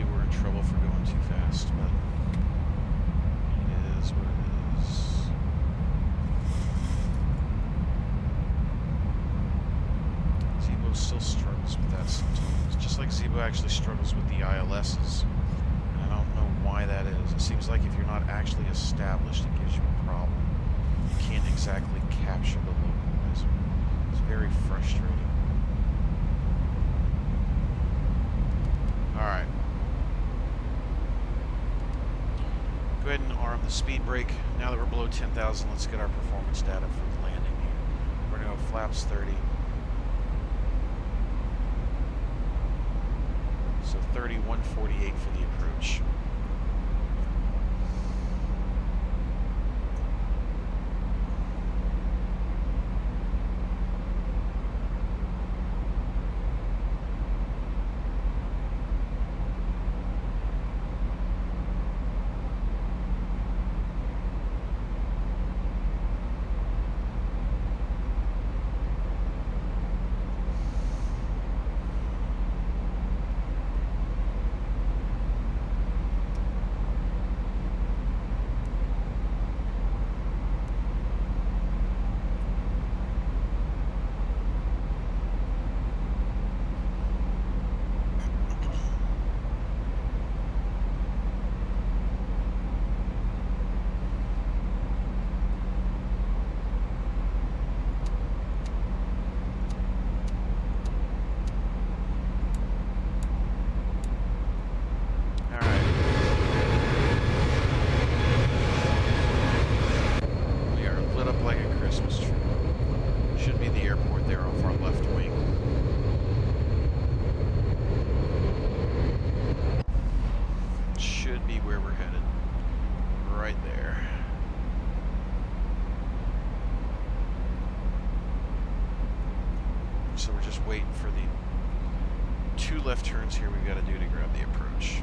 Usually we're in trouble for going too fast, but it is what it is. Zibo still struggles with that sometimes, just like Zibo actually struggles with the ILSs. And I don't know why that is. It seems like if you're not actually established, it gives you a problem. You can't exactly capture the localizer. It's very frustrating. Alright. Go ahead and arm the speed brake. Now that we're below 10,000, let's get our performance data for the landing here. We're going to go flaps 30. So 30, 148 for the approach. So we're just waiting for the 2 left turns here we've got to do to grab the approach.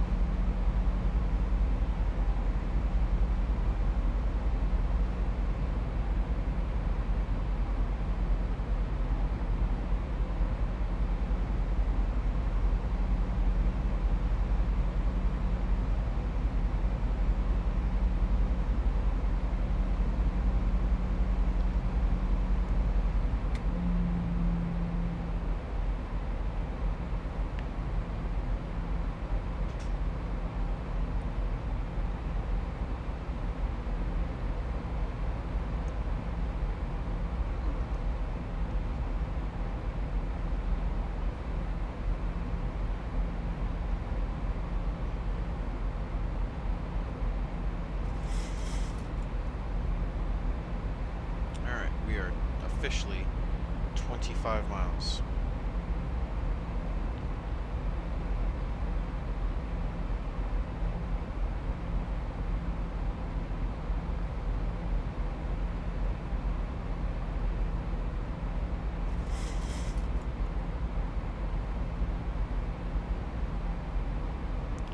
Officially 25 miles.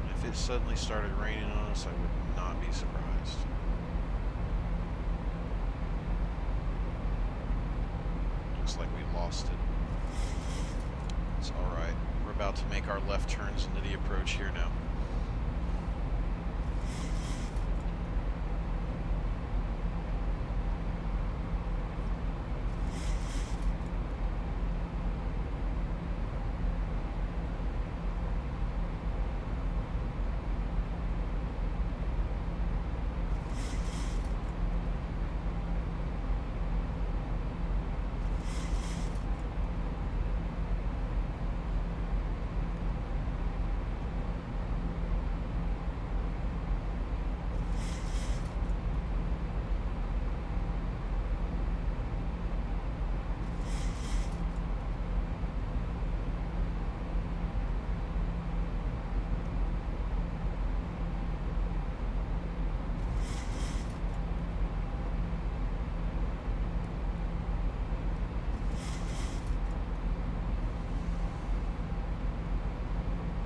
If it suddenly started raining on us, I would not be surprised. Like we lost it. It's alright. We're about to make our left turns into the approach here now.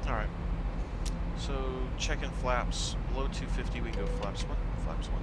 Alright, so checking flaps, below 250 we go flaps 1, flaps 1.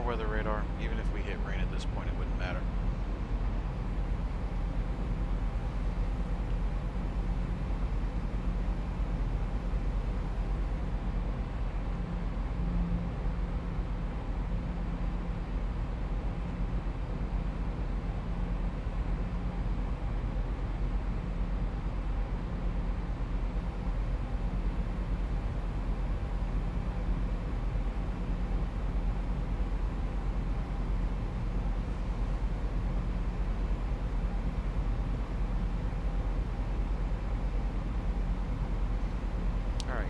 our weather radar. Even if we hit rain at this point, it wouldn't matter.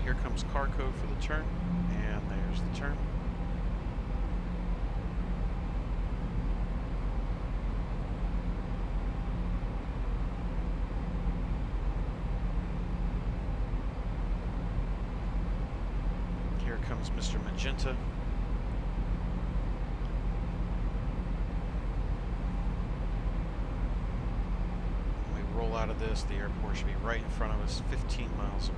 Here comes KDAL-KHOU for the turn, and there's the turn. Here comes Mr. Magenta. When we roll out of this, the airport should be right in front of us, 15 miles away.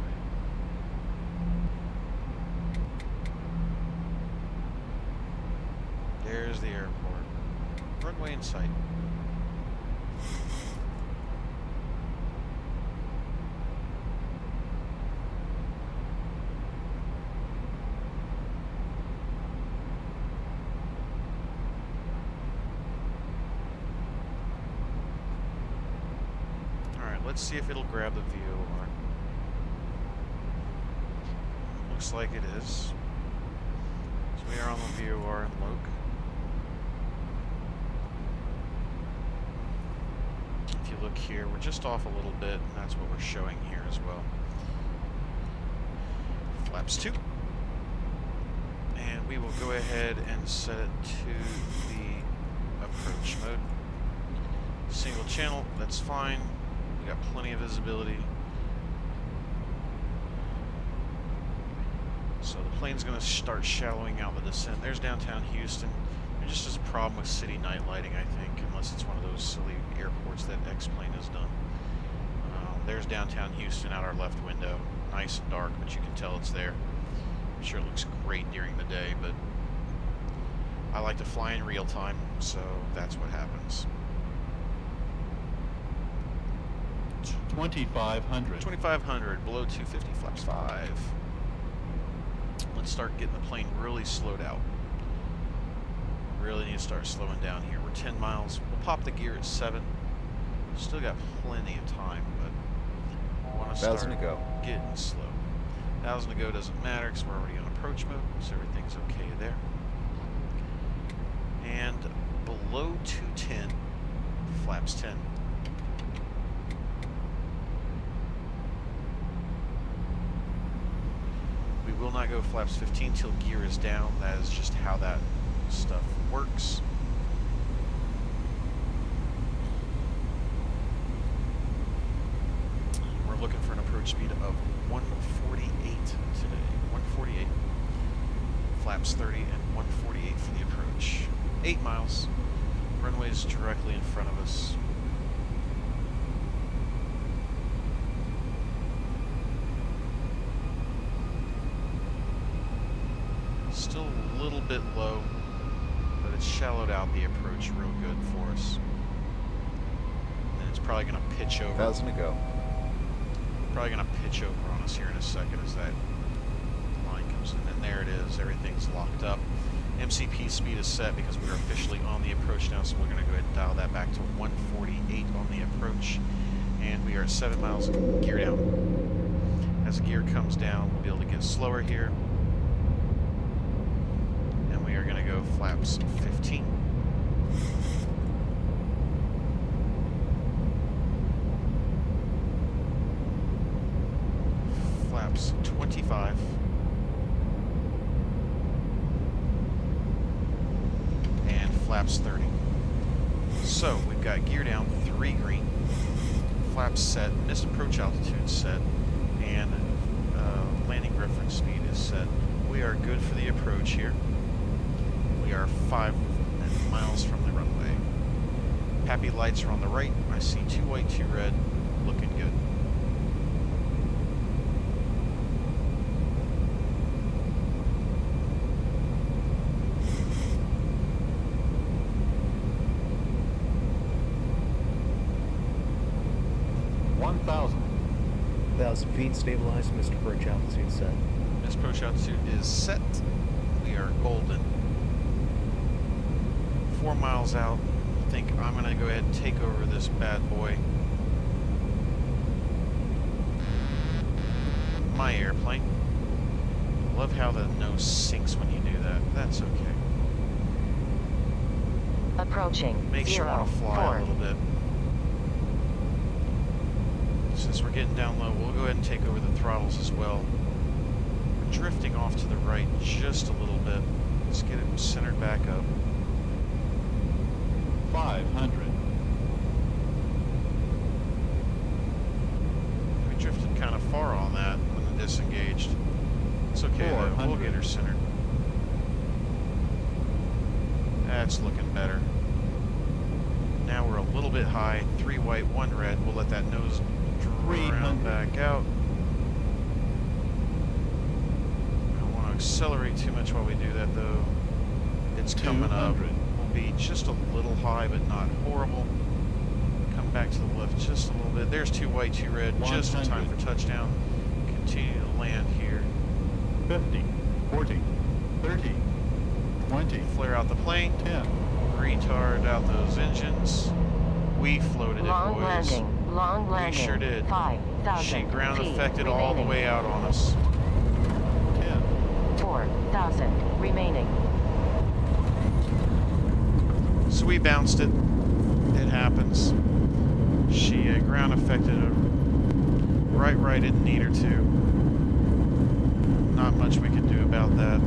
There's the airport. Runway in sight. Alright, let's see if it'll grab the VOR. Looks like it is. So we are on the VOR in Loke. If you look here, we're just off a little bit, and that's what we're showing here as well. Flaps 2. And we will go ahead and set it to the approach mode. Single channel, that's fine. We got plenty of visibility. So the plane's going to start shallowing out the descent. There's downtown Houston. There just is a problem with city night lighting, I think, unless it's one of those silly airports that X-Plane has done. There's downtown Houston out our left window. Nice and dark, but you can tell it's there. I'm sure it looks great during the day, but I like to fly in real time, so that's what happens. 2,500. 2,500, below 250, flaps 5. Let's start getting the plane really slowed out. Really need to start slowing down here. We're 10 miles. We'll pop the gear at 7. Still got plenty of time, but I want to start 1,000 to go. getting slow. 1,000 to go doesn't matter because we're already on approach mode, so everything's okay there. And below 210, flaps 10. We will not go flaps 15 till gear is down. That is just how that stuff works. We're looking for an approach speed of 148 today. 148. Flaps 30 and 148 for the approach. 8 miles. Runway's directly in front of us. Still a little bit low, but it's shallowed out the approach real good for us. And it's probably going to pitch over. 1,000 to go. Probably going to pitch over on us here in a second as that line comes in. And there it is. Everything's locked up. MCP speed is set because we are officially on the approach now, so we're going to go ahead and dial that back to 148 on the approach. And we are at 7 miles, gear down. As the gear comes down, we'll be able to get slower here. And we are going to go flaps 15. Flaps 25. And flaps 30. So we've got gear down, 3 green, flaps set, missed approach altitude set, and landing reference speed is set. We are good for the approach here. We are 5 miles from the runway. Happy lights are on the right. I see 2 white, 2 red, looking good. 4,000 feet, stabilized. Missed approach altitude set. Missed approach altitude is set. We are golden. 4 miles out. I think I'm going to go ahead and take over this bad boy. My airplane. Love how the nose sinks when you do that. That's okay. Approaching. Makes you 0, want to fly 4. a little bit. Since we're getting down low, we'll go ahead and take over the throttles as well. We're drifting off to the right just a little bit. Let's get it centered back up. 500. We drifted kind of far on that when it disengaged. It's okay though, we'll get her centered. That's looking better. Now we're a little bit high, 3 white, 1 red. We'll let that nose round back out. I don't want to accelerate too much while we do that though. It's coming up. We'll be just a little high, but not horrible. Come back to the left just a little bit. There's 2 white, 2 red, just in time for touchdown. Continue to land here. 50, 40, 30, 20. Flare out the plane. 10. Retard out those engines. We floated it, Long boys. landing. Long landing. We sure did. 5,000 She ground feet affected all the remaining. way out on us. 10. 4,000 remaining. So we bounced it. It happens. She ground affected her. Right, didn't need her to. Not much we can do about that.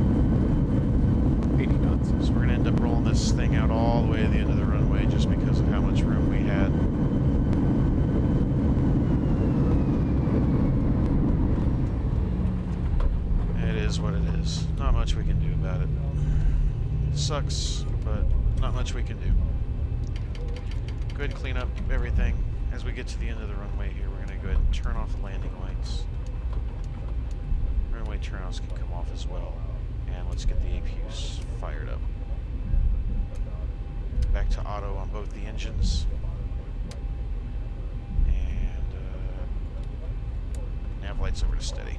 80 knots. So we're going to end up rolling this thing out all the way to the end of the runway just because of how much room we had. It is what it is. Not much we can do about it. It sucks, but not much we can do. Go ahead and clean up everything. As we get to the end of the runway here, we're going to go ahead and turn off the landing lights. Runway turnouts can come off as well. And let's get the APUs fired up. Back to auto on both the engines. And nav lights over to steady.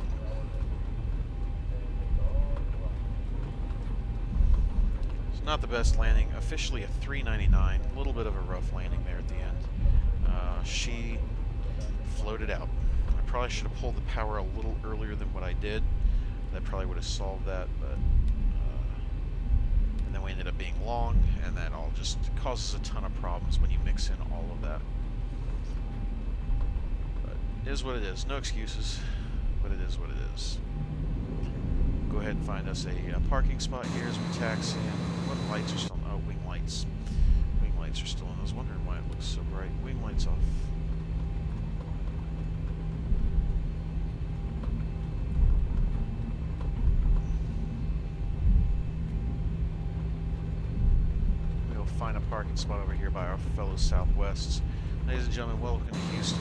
It's not the best landing. Officially a 399. A little bit of a rough landing there at the end. She floated out. I probably should have pulled the power a little earlier than what I did. That probably would have solved that, but and then we ended up being long, and that all just causes a ton of problems when you mix in all of that. But it is what it is. No excuses, but it is what it is. Go ahead and find us a parking spot here as we taxi in. What lights are still on? Oh, wing lights. Wing lights are still on. I was wondering why it looks so bright. Wing lights off. Find a parking spot over here by our fellow Southwests. Ladies and gentlemen, welcome to Houston.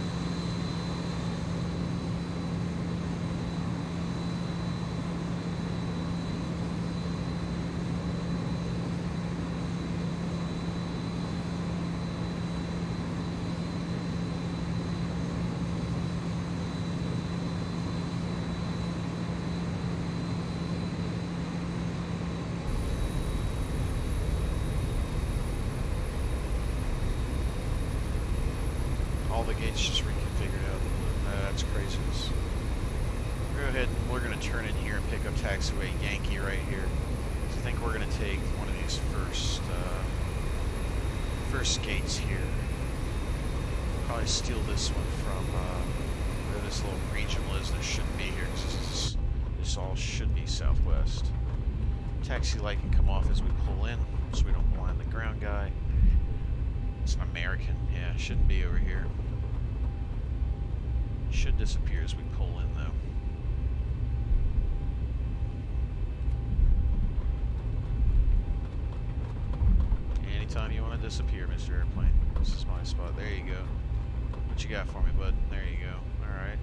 All the gates just reconfigured out. That's craziness. Go ahead and we're going to turn in here and pick up taxiway Yankee right here. I think we're going to take one of these first gates here. Probably steal this one from where this little regional is. There shouldn't be here because this all should be Southwest. Taxi light can come off as we pull in so we don't blind the ground guy. It's an American. Yeah, shouldn't be over here. Should disappear as we pull in, though. Anytime you want to disappear, Mr. Airplane, this is my spot. There you go. What you got for me, bud? There you go. Alright.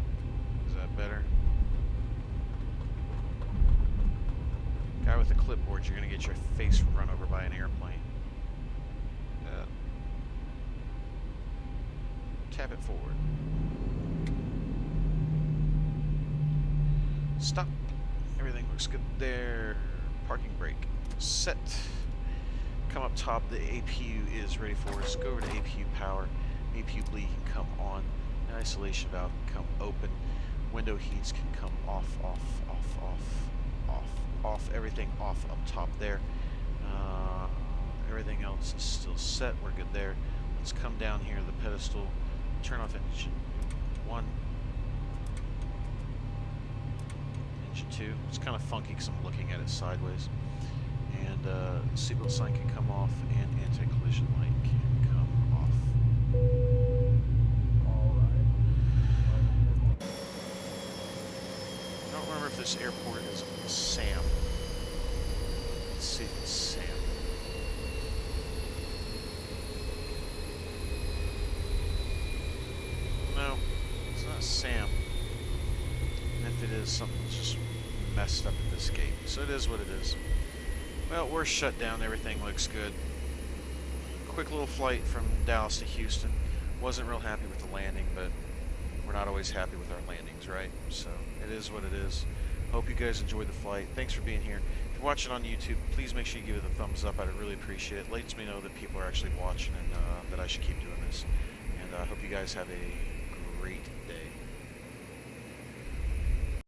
Is that better? Guy with the clipboard, you're going to get your face run over by an airplane. Tap it forward. Stop. Everything looks good there. Parking brake. Set. Come up top. The APU is ready for us. Go over to APU power. APU bleed can come on. The isolation valve can come open. Window heats can come off, off, off, off, off, off. Everything off up top there. Everything else is still set. We're good there. Let's come down here to the pedestal. Turn off engine 1. Engine 2. It's kind of funky because I'm looking at it sideways. And seatbelt sign can come off, and anti-collision light can come off. I don't remember if this airport is Sam. Let's see if it's Sam. No, it's not Sam. And if it is, something's just messed up at this gate. So it is what it is. Well, we're shut down. Everything looks good. Quick little flight from Dallas to Houston. Wasn't real happy with the landing, but we're not always happy with our landings, right? So it is what it is. Hope you guys enjoyed the flight. Thanks for being here. If you're watching on YouTube, please make sure you give it a thumbs up. I'd really appreciate it. Lets me know that people are actually watching and that I should keep doing this. And I hope you guys have a great day.